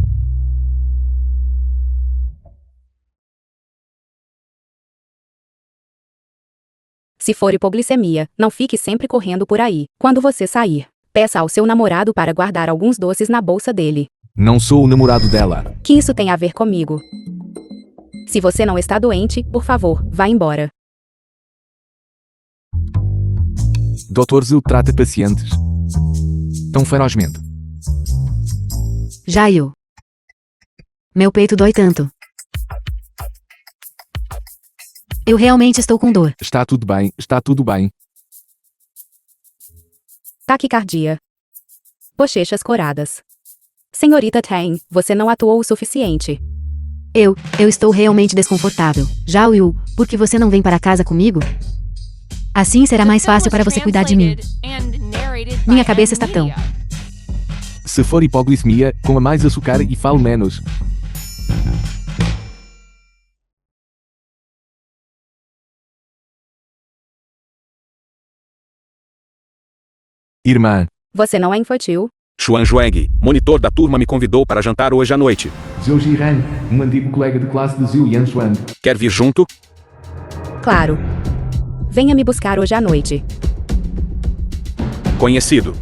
Se for hipoglicemia, não fique sempre correndo por aí. Quando você sair, peça ao seu namorado para guardar alguns doces na bolsa dele. Não sou o namorado dela. Que isso tem a ver comigo? Se você não está doente, por favor, vá embora. Dr. Zhu trata pacientes tão ferozmente. Zhao Yu. Meu peito dói tanto. Eu realmente estou com dor. Está tudo bem, está tudo bem. Taquicardia. Bochechas coradas. Senhorita Chen, você não atuou o suficiente. Eu estou realmente desconfortável. Zhao Yu, por que você não vem para casa comigo? Assim será mais fácil para você cuidar de mim. Minha cabeça está tão... Se for hipoglicemia, coma mais açúcar e fale menos. Irmã, Você não é infantil? Xuan Zhuang, monitor da turma, me convidou para jantar hoje à noite. Zhou Jiran, um antigo colega de classe de Zhu Yanshuan. Quer vir junto? Claro. Venha me buscar hoje à noite. Conhecido.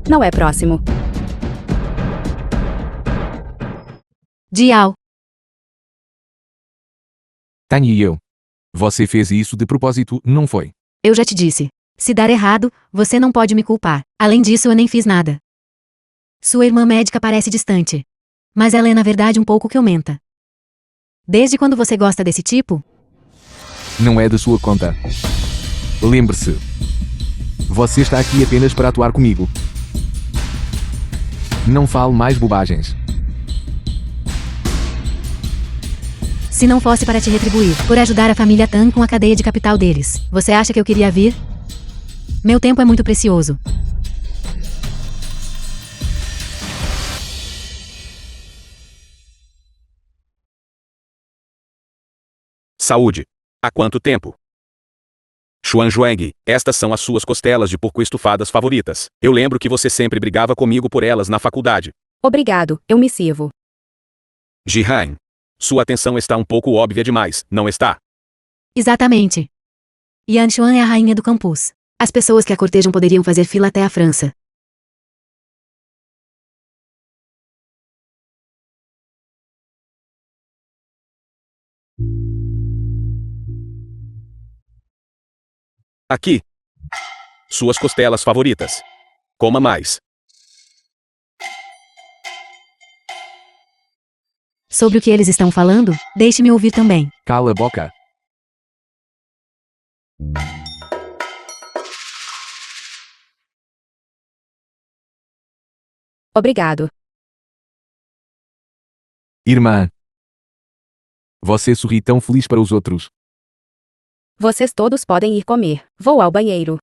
Não é próximo. Zhao. Tanya e eu. Você fez isso de propósito, não foi? Eu já te disse. Se dar errado, você não pode me culpar. Além disso, eu nem fiz nada. Sua irmã médica parece distante. Mas ela é na verdade um pouco ciumenta. Desde quando você gosta desse tipo? Não é da sua conta. Lembre-se. Você está aqui apenas para atuar comigo. Não fale mais bobagens. Se não fosse para te retribuir por ajudar a família Tan com a cadeia de capital deles, você acha que eu queria vir? Meu tempo é muito precioso. Saúde. Há quanto tempo? Xuan Zhuang, estas são as suas costelas de porco estufadas favoritas. Eu lembro que você sempre brigava comigo por elas na faculdade. Obrigado, eu me sirvo. Jihan. Sua atenção está um pouco óbvia demais, não está? Exatamente. Yan Xuan é a rainha do campus. As pessoas que a cortejam poderiam fazer fila até a França. Aqui. Suas costelas favoritas. Coma mais. Sobre o que eles estão falando, deixe-me ouvir também. Cala a boca. Obrigado. Irmã. Você sorri tão feliz para os outros. Vocês todos podem ir comer. Vou ao banheiro.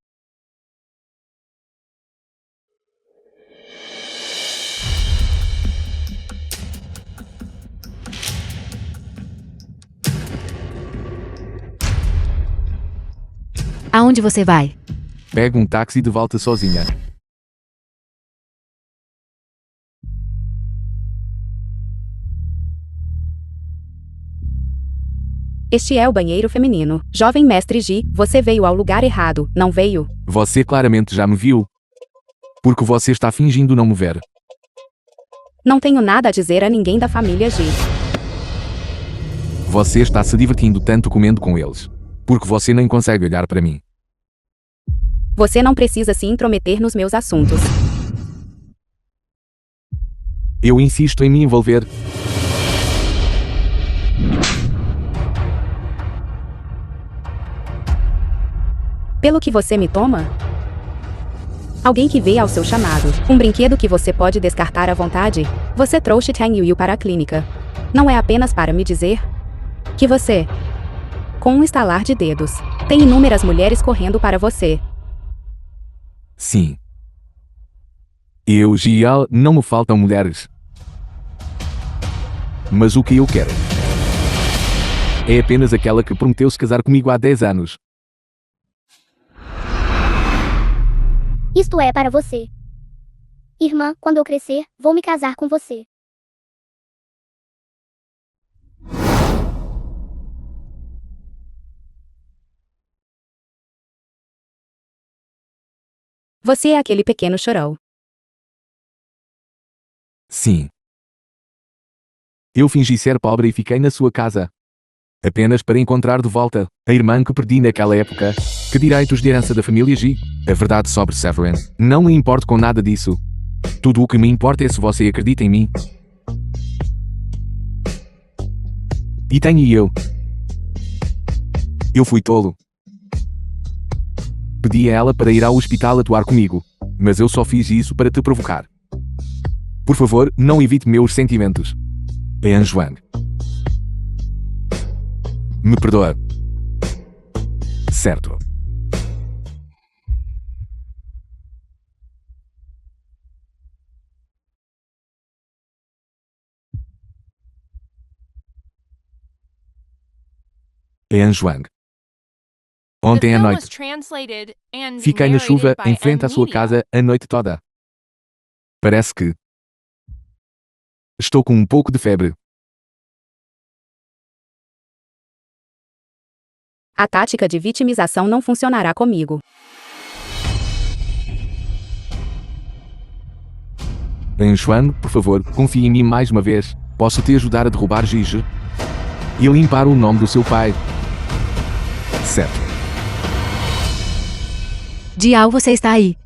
Aonde você vai? Pega um táxi de volta sozinha. Este é o banheiro feminino. Jovem mestre Ji, você veio ao lugar errado, não veio? Você claramente já me viu. Porque você está fingindo não me ver. Não tenho nada a dizer a ninguém da família Ji. Você está se divertindo tanto comendo com eles. Porque você nem consegue olhar para mim. Você não precisa se intrometer nos meus assuntos. Eu insisto em me envolver. Pelo que você me toma? Alguém que veio ao seu chamado. Um brinquedo que você pode descartar à vontade? Você trouxe Tang Yu para a clínica. Não é apenas para me dizer que você, com um estalar de dedos, tem inúmeras mulheres correndo para você. Sim. Eu, Gial, não me faltam mulheres. Mas o que eu quero é apenas aquela que prometeu se casar comigo há 10 anos. Isto é para você. Irmã, quando eu crescer, vou me casar com você. Você é aquele pequeno chorão. Sim. Eu fingi ser pobre e fiquei na sua casa. Apenas para encontrar de volta a irmã que perdi naquela época. Que direitos de herança da família G? A verdade sobre Severin. Não me importo com nada disso. Tudo o que me importa é se você acredita em mim. E tenho eu. Eu fui tolo. Pedi a ela para ir ao hospital atuar comigo. Mas eu só fiz isso para te provocar. Por favor, não evite meus sentimentos. Anjuang. Me perdoa. Certo. Anjuang. The Ontem à film noite, was translated and fiquei na chuva narrated by em frente à sua Media. casa a noite toda. Parece que estou com um pouco de febre. A tática de vitimização não funcionará comigo. Anjuan, por favor, confie em mim mais uma vez. Posso te ajudar a derrubar Gigi? E limpar o nome do seu pai. Certo. Dial, você está aí.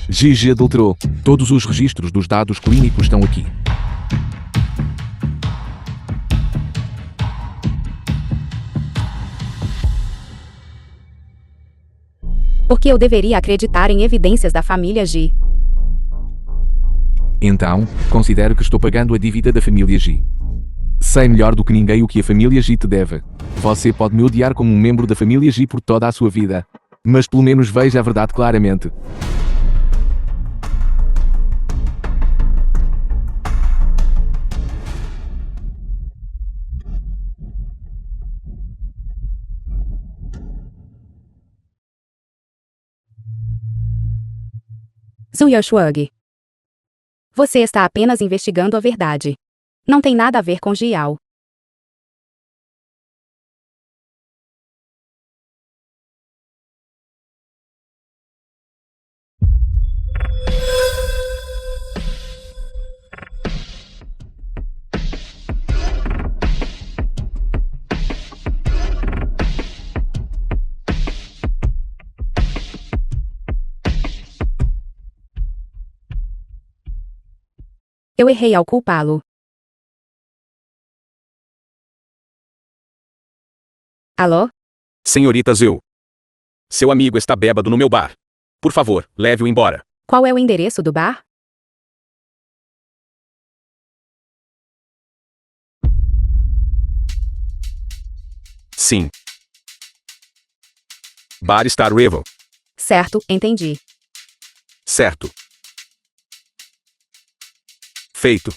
Gigi adulterou. Todos os registros dos dados clínicos estão aqui. Por que eu deveria acreditar em evidências da família G? Então, considero que estou pagando a dívida da família G. Sei melhor do que ninguém o que a família G te deve. Você pode me odiar como um membro da família G por toda a sua vida. Mas pelo menos veja a verdade claramente. Zuyashuang. Você está apenas investigando a verdade. Não tem nada a ver com Gial. Eu errei ao culpá-lo. Alô? Senhorita Zeu. Seu amigo está bêbado no meu bar. Por favor, leve-o embora. Qual é o endereço do bar? Sim. Bar Star River. Certo, entendi. Certo. Feito.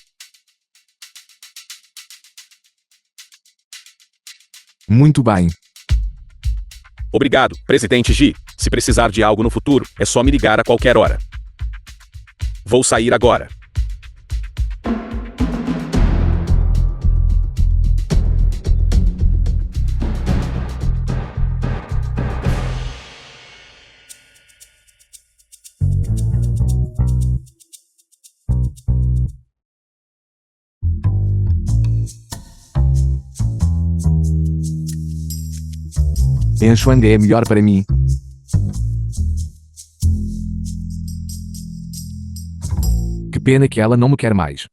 Muito bem. Obrigado, presidente G. Se precisar de algo no futuro, é só me ligar a qualquer hora. Vou sair agora. Anjuang é melhor para mim. Que pena que ela não me quer mais.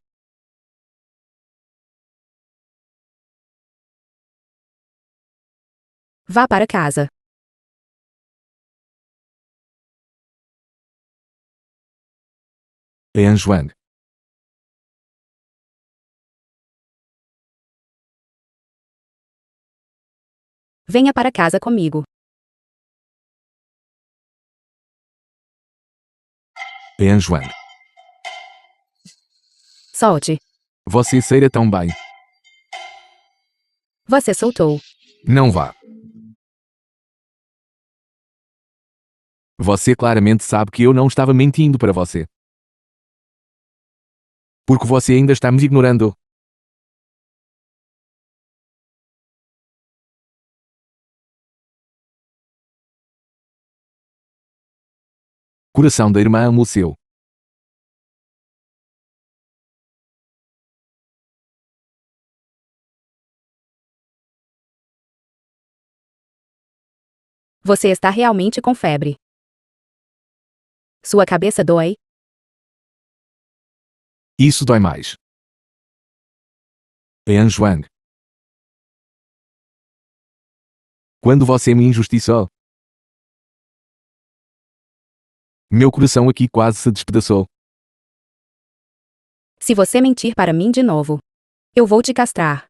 Vá para casa. Anjuang. Venha para casa comigo. Anjuang. Solte. Você cheira tão bem. Você soltou. Não vá. Você claramente sabe que eu não estava mentindo para você. Porque você ainda está me ignorando. Coração da irmã amoleceu. Você está realmente com febre. Sua cabeça dói? Isso dói mais. Anjuang. Quando você me injustiçou, meu coração aqui quase se despedaçou. Se você mentir para mim de novo, eu vou te castrar.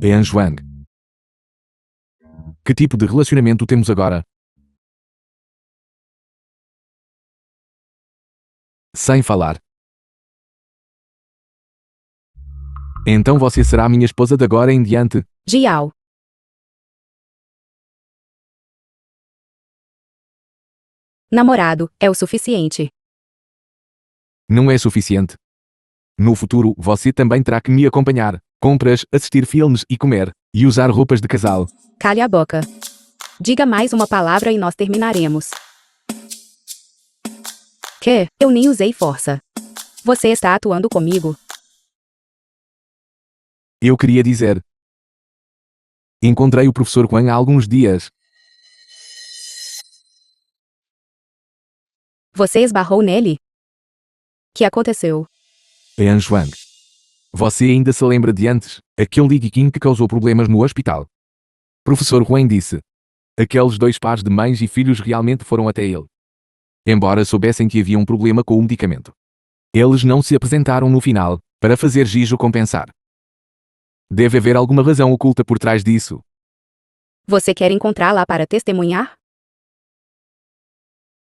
Anjuang. Que tipo de relacionamento temos agora? Sem falar. Então você será minha esposa de agora em diante. Jiao. Namorado, é o suficiente. Não é suficiente. No futuro, você também terá que me acompanhar. Compras, assistir filmes e comer. E usar roupas de casal. Cale a boca. Diga mais uma palavra e nós terminaremos. Que? Eu nem usei força. Você está atuando comigo? Eu queria dizer. Encontrei o professor Quan há alguns dias. Você esbarrou nele? Que aconteceu? Anjuang. Você ainda se lembra de antes? Aquele Li King que causou problemas no hospital. Professor Quan disse. Aqueles dois pares de mães e filhos realmente foram até ele. Embora soubessem que havia um problema com o medicamento. Eles não se apresentaram no final, para fazer Jijo compensar. Deve haver alguma razão oculta por trás disso. Você quer encontrá-la para testemunhar?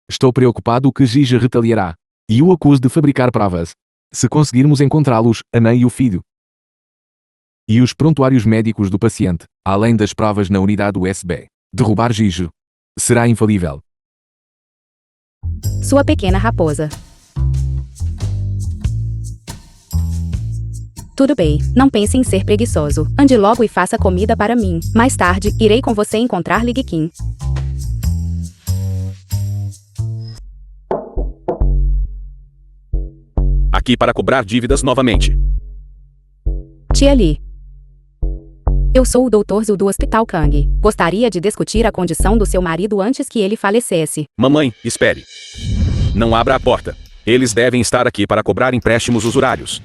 Estou preocupado que Jijo retaliará. E o acuso de fabricar provas. Se conseguirmos encontrá-los, a mãe e o filho. E os prontuários médicos do paciente, além das provas na unidade USB. Derrubar Jijo. Será infalível. Sua pequena raposa. Tudo bem, não pense em ser preguiçoso. Ande logo e faça comida para mim. Mais tarde, irei com você encontrar Li King. Aqui para cobrar dívidas novamente. Tia Li. Eu sou o Dr. Zhu do Hospital Kang. Gostaria de discutir a condição do seu marido antes que ele falecesse. Mamãe, espere. Não abra a porta. Eles devem estar aqui para cobrar empréstimos usurários.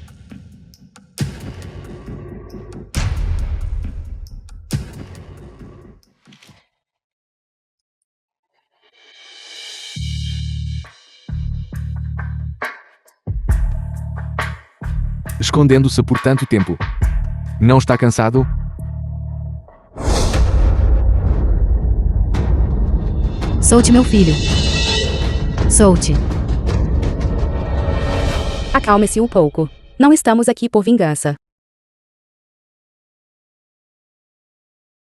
Escondendo-se por tanto tempo. Não está cansado? Solte meu filho. Solte. Acalme-se um pouco. Não estamos aqui por vingança.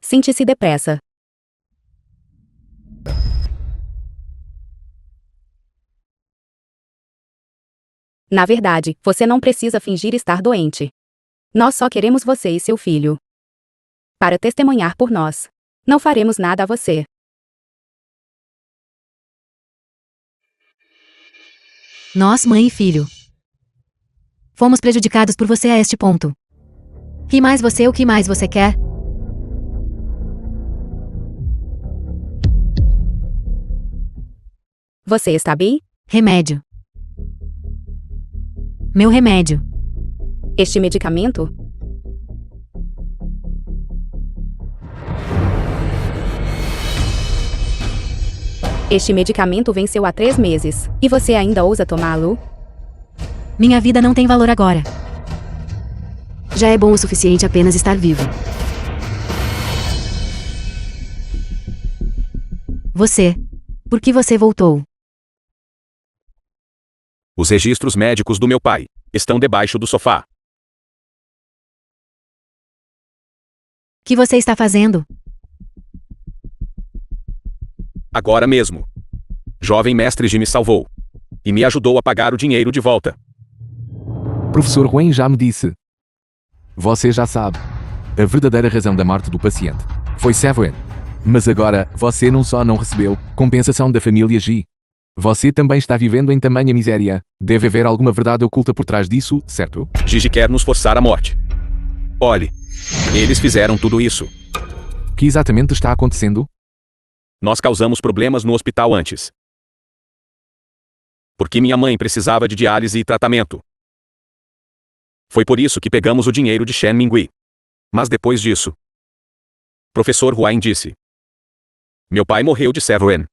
Sente-se depressa. Na verdade, você não precisa fingir estar doente. Nós só queremos você e seu filho. Para testemunhar por nós. Não faremos nada a você. Nós, mãe e filho. Fomos prejudicados por você a este ponto. Que mais você, o que mais você quer? Você está bem? Remédio. Meu remédio. Este medicamento? Este medicamento venceu há 3 meses. E você ainda ousa tomá-lo? Minha vida não tem valor agora. Já é bom o suficiente apenas estar vivo. Você. Por que você voltou? Os registros médicos do meu pai estão debaixo do sofá. O que você está fazendo? Agora mesmo. Jovem mestre Ji me salvou. E me ajudou a pagar o dinheiro de volta. Professor Huen já me disse. Você já sabe. A verdadeira razão da morte do paciente foi Severin. Mas agora, você não só não recebeu compensação da família Ji. Você também está vivendo em tamanha miséria. Deve haver alguma verdade oculta por trás disso, certo? Gigi quer nos forçar à morte. Olhe. Eles fizeram tudo isso. O que exatamente está acontecendo? Nós causamos problemas no hospital antes. Porque minha mãe precisava de diálise e tratamento. Foi por isso que pegamos o dinheiro de Shen Mingui. Mas depois disso, professor Huain disse: meu pai morreu de Severin.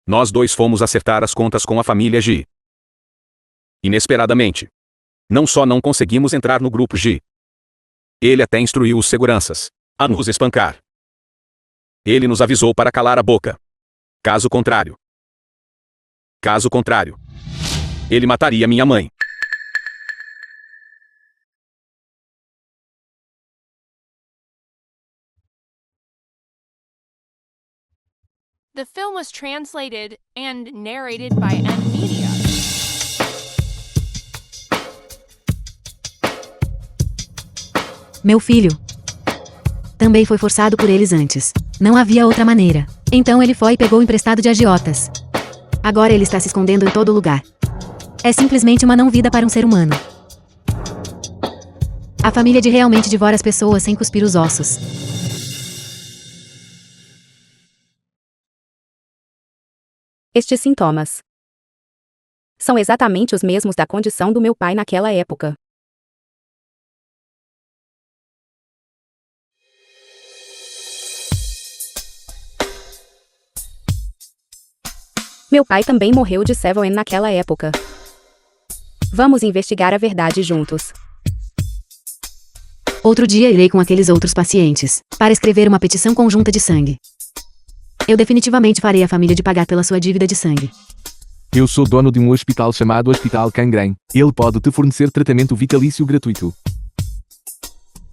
Nós dois fomos acertar as contas com a família Ji. Inesperadamente, não só não conseguimos entrar no grupo Ji, ele até instruiu os seguranças a nos espancar. Ele nos avisou para calar a boca. Caso contrário, ele mataria minha mãe. The film was translated and narrated by M Media. Meu filho. Também foi forçado por eles antes. Não havia outra maneira. Então ele foi e pegou emprestado de agiotas. Agora ele está se escondendo em todo lugar. É simplesmente uma não-vida para um ser humano. A família de realmente devora as pessoas sem cuspir os ossos. Estes sintomas são exatamente os mesmos da condição do meu pai naquela época. Meu pai também morreu de Severin naquela época. Vamos investigar a verdade juntos. Outro dia irei com aqueles outros pacientes, para escrever uma petição conjunta de sangue. Eu definitivamente farei a família de pagar pela sua dívida de sangue. Eu sou dono de um hospital chamado Hospital Kangren. Ele pode te fornecer tratamento vitalício gratuito.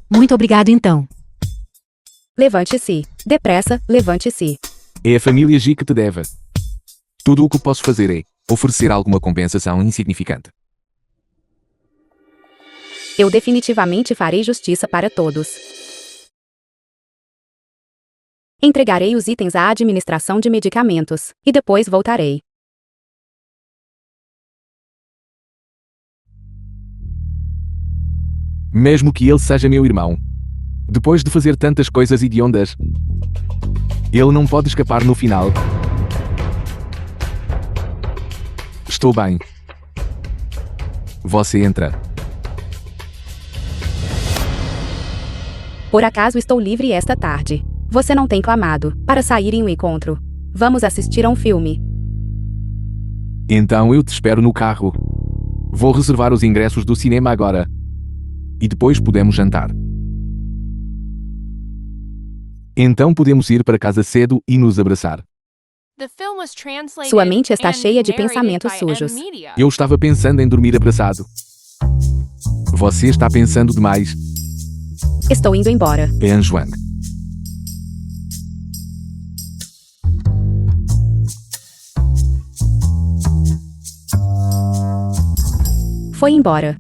Muito obrigado então. Levante-se. Depressa, levante-se. É a família Ji que te deve. Tudo o que posso fazer é oferecer alguma compensação insignificante. Eu definitivamente farei justiça para todos. Entregarei os itens à administração de medicamentos, e depois voltarei. Mesmo que ele seja meu irmão. Depois de fazer tantas coisas hediondas, ele não pode escapar no final. Estou bem. Você entra. Por acaso estou livre esta tarde? Você não tem clamado para sair em um encontro. Vamos assistir a um filme. Então eu te espero no carro. Vou reservar os ingressos do cinema agora. E depois podemos jantar. Então podemos ir para casa cedo e nos abraçar. The film was translated Sua mente está and cheia de narrated pensamentos by sujos. M Media. Eu estava pensando em dormir abraçado. Você está pensando demais. Estou indo embora. É Anjuang. Foi embora.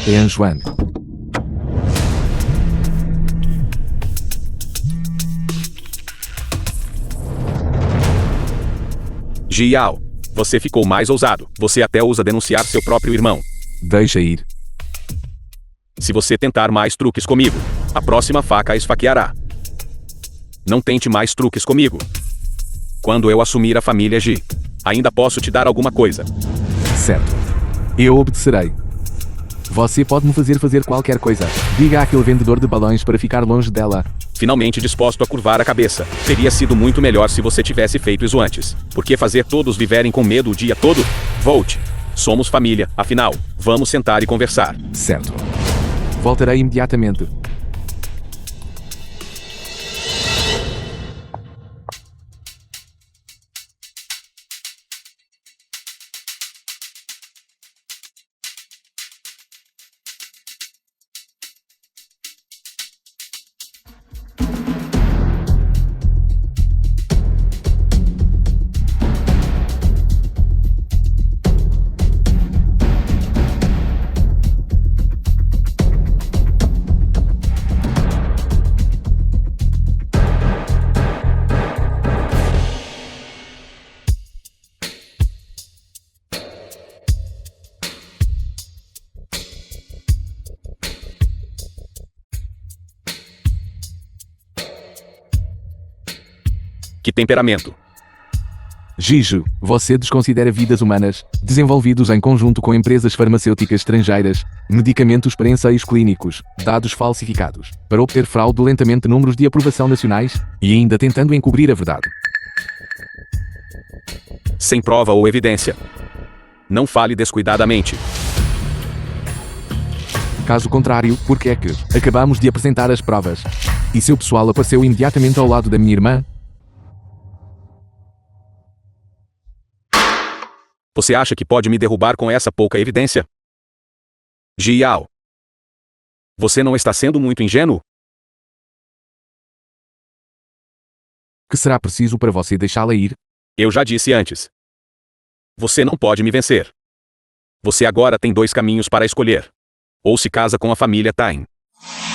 É Anjuang. Ji Yao, você ficou mais ousado. Você até ousa denunciar seu próprio irmão. Deixa ir. Se você tentar mais truques comigo, a próxima faca a esfaqueará. Não tente mais truques comigo. Quando eu assumir a família G, ainda posso te dar alguma coisa. Certo. Eu obedecerei. Você pode me fazer qualquer coisa. Diga àquele vendedor de balões para ficar longe dela. Finalmente disposto a curvar a cabeça. Teria sido muito melhor se você tivesse feito isso antes. Por que fazer todos viverem com medo o dia todo? Volte. Somos família, afinal. Vamos sentar e conversar. Certo. Voltarei imediatamente. Que temperamento. Gigi, você desconsidera vidas humanas, desenvolvidos em conjunto com empresas farmacêuticas estrangeiras, medicamentos para ensaios clínicos, dados falsificados, para obter fraudulentamente números de aprovação nacionais, e ainda tentando encobrir a verdade. Sem prova ou evidência. Não fale descuidadamente. Caso contrário, por que é que acabamos de apresentar as provas? E seu pessoal apareceu imediatamente ao lado da minha irmã? Você acha que pode me derrubar com essa pouca evidência? Jiao. Você não está sendo muito ingênuo? Que será preciso para você deixá-la ir? Eu já disse antes. Você não pode me vencer. Você agora tem 2 caminhos para escolher. Ou se casa com a família Tain.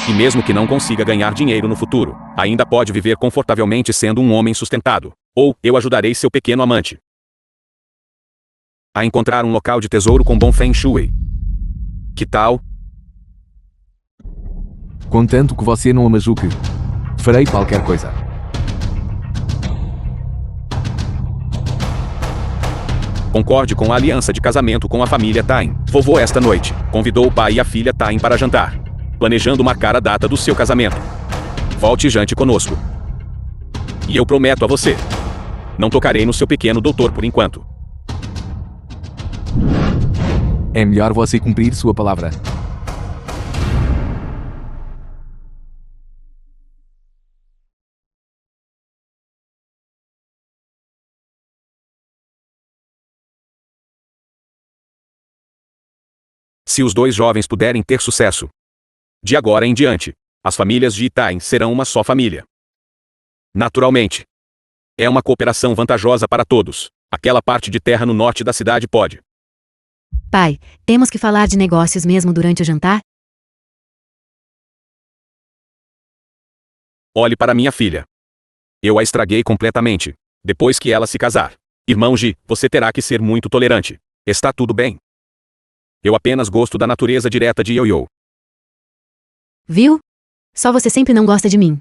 E mesmo que não consiga ganhar dinheiro no futuro, ainda pode viver confortavelmente sendo um homem sustentado. Ou eu ajudarei seu pequeno amante a encontrar um local de tesouro com bom Feng Shui. Que tal? Contanto que você não a machuque, farei qualquer coisa. Concorde com a aliança de casamento com a família Tain. Vovô esta noite convidou o pai e a filha Tain para jantar, planejando marcar a data do seu casamento. Volte e jante conosco. E eu prometo a você, não tocarei no seu pequeno doutor por enquanto. É melhor você cumprir sua palavra. Se os 2 jovens puderem ter sucesso, de agora em diante, as famílias de Tain serão uma só família. Naturalmente. É uma cooperação vantajosa para todos. Aquela parte de terra no norte da cidade pode. Pai, temos que falar de negócios mesmo durante o jantar? Olhe para minha filha. Eu a estraguei completamente, depois que ela se casar. Irmão Ji, você terá que ser muito tolerante. Está tudo bem. Eu apenas gosto da natureza direta de Yo-Yo. Viu? Só você sempre não gosta de mim.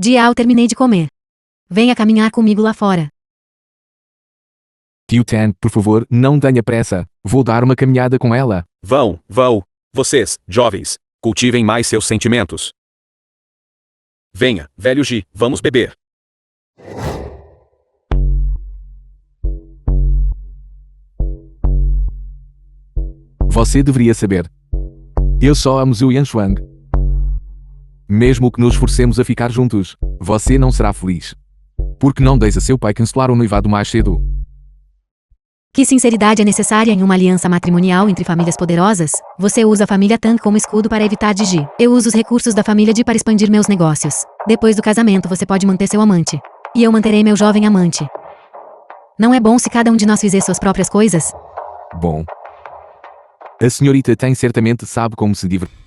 Jiao, terminei de comer. Venha caminhar comigo lá fora. Tio Tan, por favor, não tenha pressa. Vou dar uma caminhada com ela. Vão. Vocês, jovens, cultivem mais seus sentimentos. Venha, velho Ji, vamos beber. Você deveria saber. Eu só amo Zhu Yanshuang. Mesmo que nos forcemos a ficar juntos, você não será feliz. Por que não deixa seu pai cancelar o noivado mais cedo? Que sinceridade é necessária em uma aliança matrimonial entre famílias poderosas? Você usa a família Tang como escudo para evitar Ji. Eu uso os recursos da família Ji para expandir meus negócios. Depois do casamento você pode manter seu amante. E eu manterei meu jovem amante. Não é bom se cada um de nós fizer suas próprias coisas? Bom. A senhorita Tan certamente sabe como se divertir.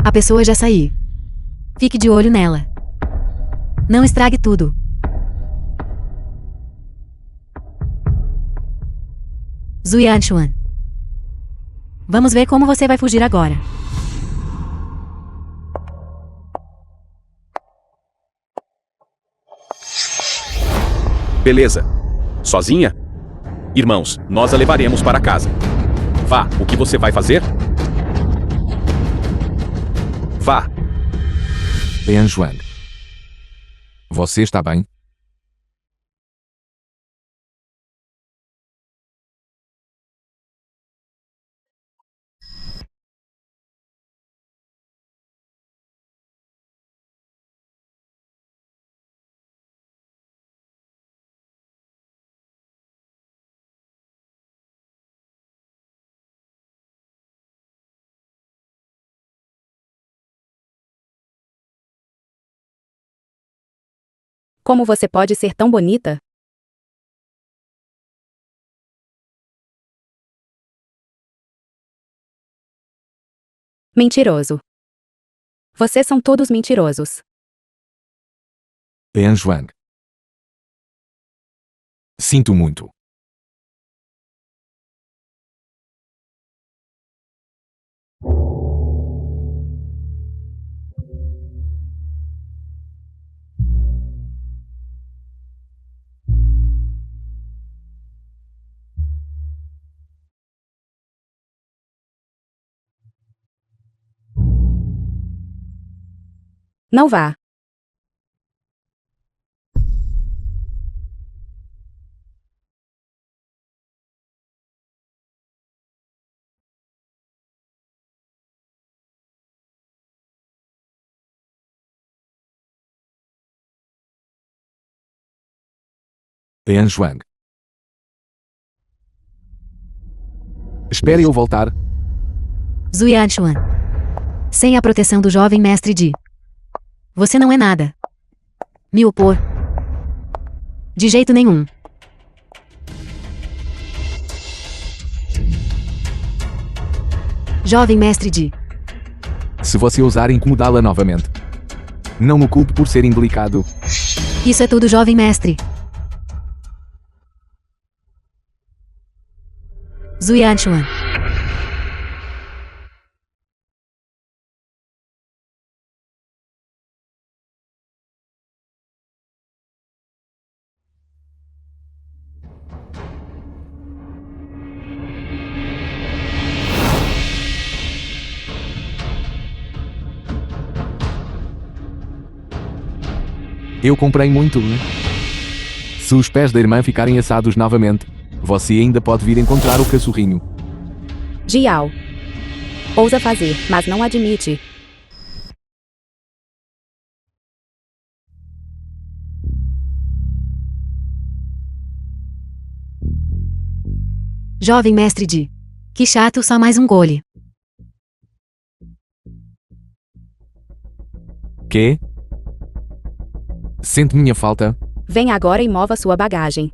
A pessoa já saiu. Fique de olho nela. Não estrague tudo. Zhu Yanchuan. Vamos ver como você vai fugir agora. Beleza. Sozinha? Irmãos, nós a levaremos para casa. Vá, o que você vai fazer? Vá. Lian Zhuang. Você está bem? Como você pode ser tão bonita? Mentiroso. Vocês são todos mentirosos. Lian Zhuang. Sinto muito. Não vá. Lian Zhuang. Espere eu voltar. Zhu Yanchuan. Sem a proteção do jovem mestre Di. Você não é nada. Me opor. De jeito nenhum. Jovem mestre Di. Se você ousar incomodá-la novamente. Não me culpe por ser indelicado. Isso é tudo, jovem mestre. Zhu Yanchuan. Eu comprei muito. Se os pés da irmã ficarem assados novamente, você ainda pode vir encontrar o cachorrinho. Jiao. Ousa fazer, mas não admite. Jovem mestre Di. Que chato, só mais um gole. Quê? Sente minha falta? Venha agora e mova sua bagagem.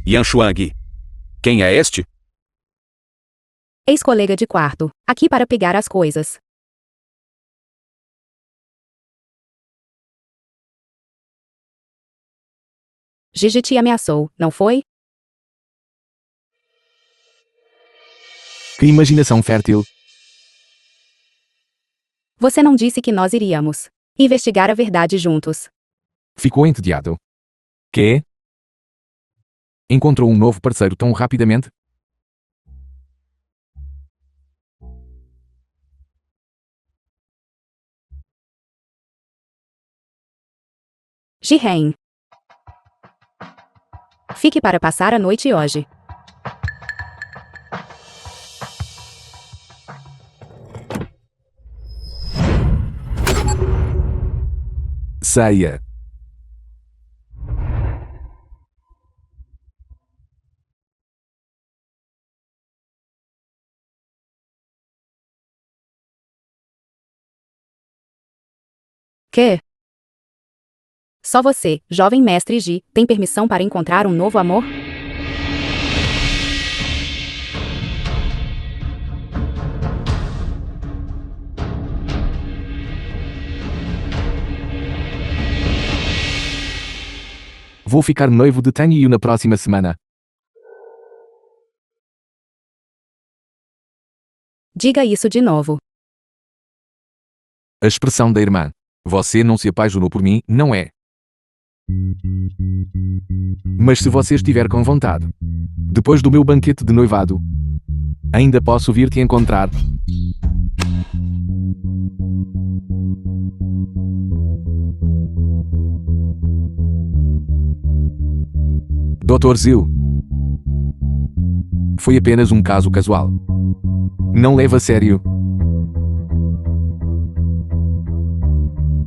Yanchuang. Quem é este? Ex-colega de quarto. Aqui para pegar as coisas. Gigi te ameaçou, não foi? Que imaginação fértil. Você não disse que nós iríamos investigar a verdade juntos. Ficou entediado. Quê? Encontrou um novo parceiro tão rapidamente? Jihen. Fique para passar a noite hoje. Ceia. Que? Só você, jovem mestre Ji, tem permissão para encontrar um novo amor? Vou ficar noivo de Tan Yu na próxima semana. Diga isso de novo. A expressão da irmã. Você não se apaixonou por mim, não é? Mas se você estiver com vontade, depois do meu banquete de noivado, ainda posso vir te encontrar. Dr. Zil. Foi apenas um caso casual. Não leva a sério.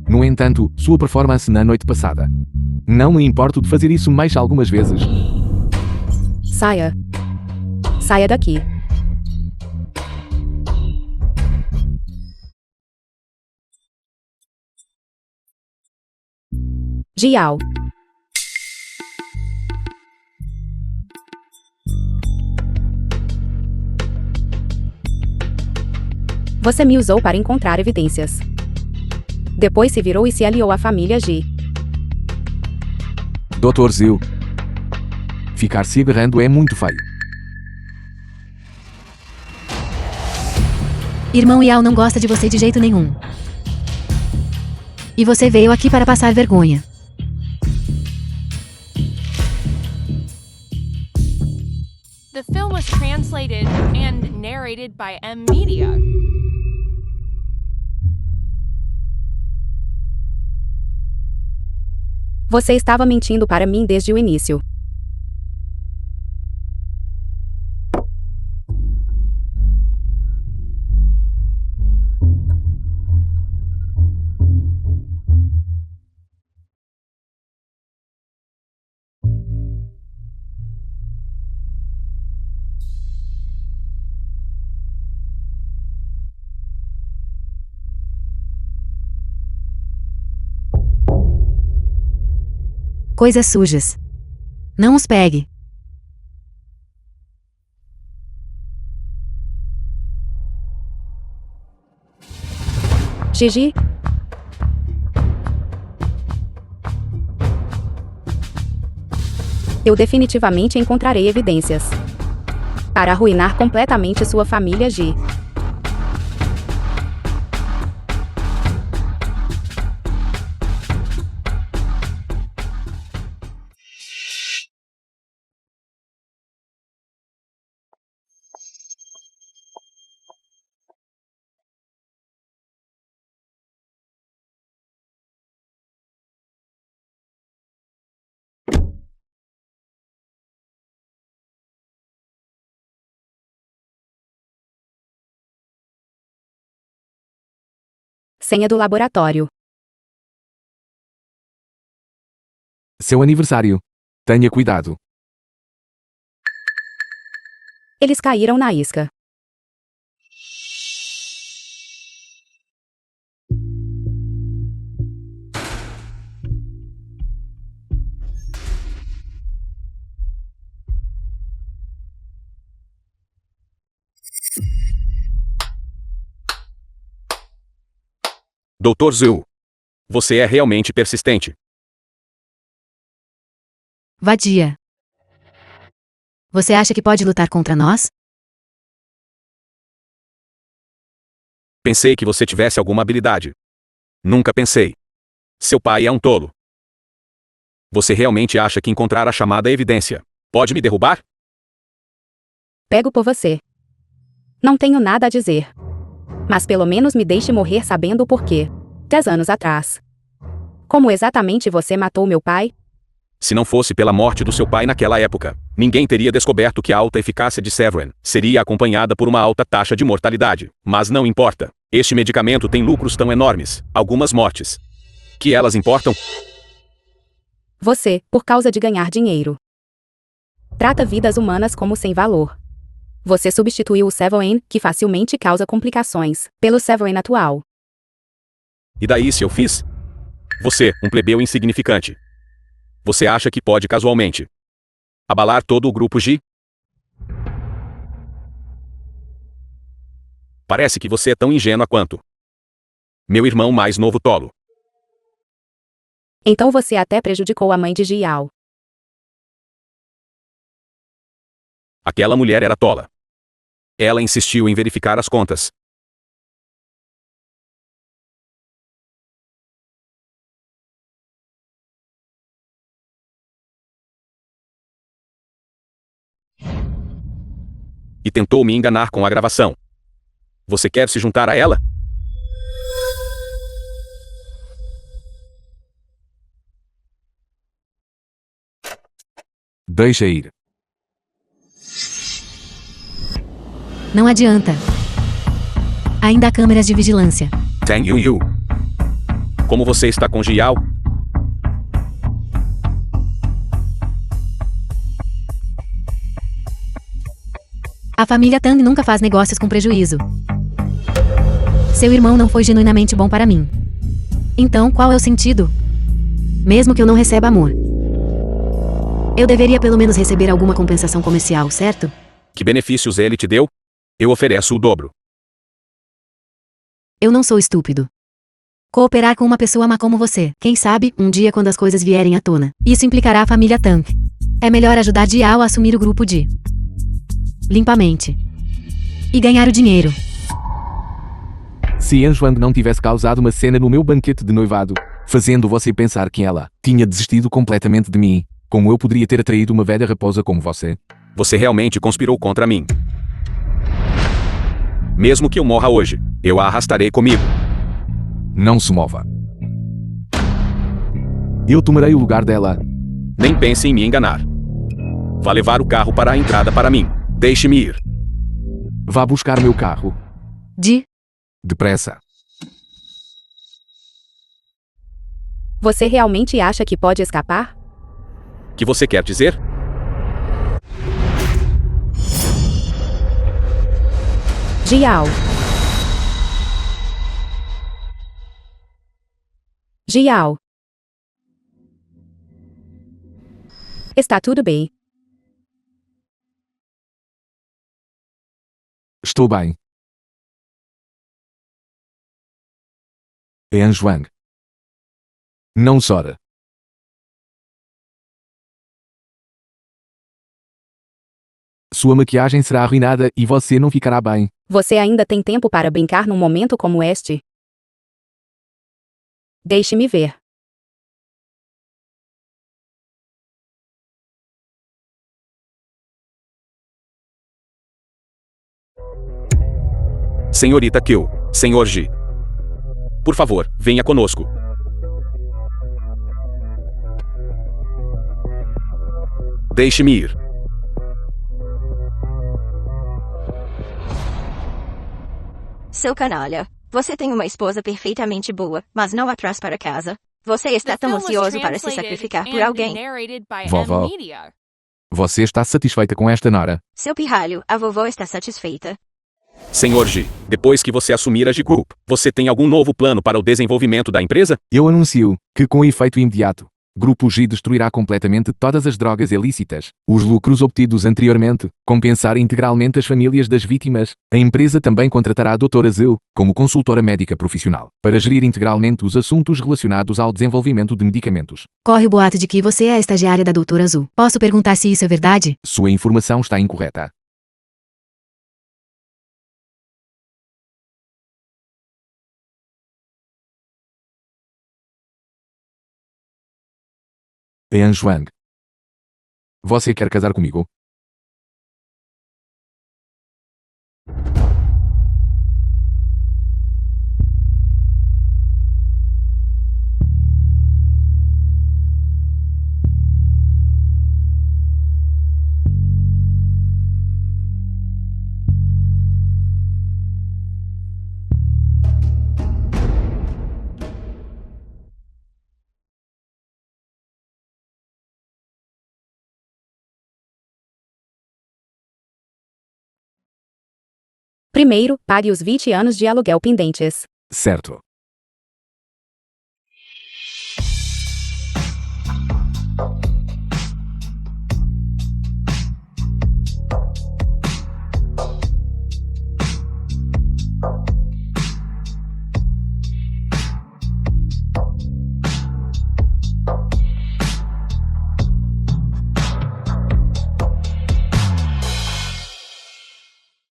No entanto, sua performance na noite passada. Não me importo de fazer isso mais algumas vezes. Saia. Saia daqui. Jiao. Você me usou para encontrar evidências. Depois se virou e se aliou à família Ji. Dr. Zil. Ficar se agarrando é muito feio. Irmão Yao não gosta de você de jeito nenhum. E você veio aqui para passar vergonha. The film was translated and narrated by M Media. Você estava mentindo para mim desde o início. Coisas sujas. Não os pegue. Gigi? Eu definitivamente encontrarei evidências para arruinar completamente sua família Ji. Senha do laboratório. Seu aniversário. Tenha cuidado. Eles caíram na isca. Dr. Zhu. Você é realmente persistente. Vadia. Você acha que pode lutar contra nós? Pensei que você tivesse alguma habilidade. Nunca pensei. Seu pai é um tolo. Você realmente acha que encontrar a chamada evidência pode me derrubar? Pego por você. Não tenho nada a dizer. Mas pelo menos me deixe morrer sabendo o porquê. 10 anos atrás. Como exatamente você matou meu pai? Se não fosse pela morte do seu pai naquela época, ninguém teria descoberto que a alta eficácia de Severin seria acompanhada por uma alta taxa de mortalidade. Mas não importa. Este medicamento tem lucros tão enormes, algumas mortes. Que elas importam? Você, por causa de ganhar dinheiro. Trata vidas humanas como sem valor. Você substituiu o Severin, que facilmente causa complicações, pelo Severin atual. E daí se eu fiz? Você, um plebeu insignificante. Você acha que pode casualmente abalar todo o grupo G? Parece que você é tão ingênua quanto meu irmão mais novo tolo. Então você até prejudicou a mãe de Jiao. Aquela mulher era tola. Ela insistiu em verificar as contas. E tentou me enganar com a gravação. Você quer se juntar a ela? Deixa ir. Não adianta. Ainda há câmeras de vigilância. Tang Yu. Como você está com Jiao? A família Tang nunca faz negócios com prejuízo. Seu irmão não foi genuinamente bom para mim. Então, qual é o sentido? Mesmo que eu não receba amor. Eu deveria pelo menos receber alguma compensação comercial, certo? Que benefícios ele te deu? Eu ofereço o dobro. Eu não sou estúpido. Cooperar com uma pessoa má como você, quem sabe, um dia quando as coisas vierem à tona. Isso implicará a família Tang. É melhor ajudar Jiao a assumir o grupo de limpamente. E ganhar o dinheiro. Se Anjuang não tivesse causado uma cena no meu banquete de noivado, fazendo você pensar que ela tinha desistido completamente de mim, como eu poderia ter atraído uma velha raposa como você? Você realmente conspirou contra mim. Mesmo que eu morra hoje, eu a arrastarei comigo. Não se mova. Eu tomarei o lugar dela. Nem pense em me enganar. Vá levar o carro para a entrada para mim. Deixe-me ir. Vá buscar meu carro. Depressa. Você realmente acha que pode escapar? Que você quer dizer? Jiao. Jiao. Está tudo bem. Estou bem. É Anjuang. Não chora. Sua maquiagem será arruinada e você não ficará bem. Você ainda tem tempo para brincar num momento como este? Deixe-me ver. Senhorita Kill, Senhor Ji. Por favor, venha conosco. Deixe-me ir. Seu canalha, você tem uma esposa perfeitamente boa, mas não a traz para casa. Você está The tão film was ansioso para se translated sacrificar por and alguém. narrated by Vovó. M-Media. Você está satisfeita com esta Nora? Seu pirralho, a vovó está satisfeita. Senhor Ji, depois que você assumir a Ji Group, você tem algum novo plano para o desenvolvimento da empresa? Eu anuncio que, com efeito imediato, Grupo G destruirá completamente todas as drogas ilícitas. Os lucros obtidos anteriormente compensar integralmente as famílias das vítimas. A empresa também contratará a Dra. Zhou como consultora médica profissional para gerir integralmente os assuntos relacionados ao desenvolvimento de medicamentos. Corre o boato de que você é a estagiária da Doutora Azul. Posso perguntar se isso é verdade? Sua informação está incorreta. É Anjuang. Você quer casar comigo? Primeiro, pague os 20 anos de aluguel pendentes. Certo.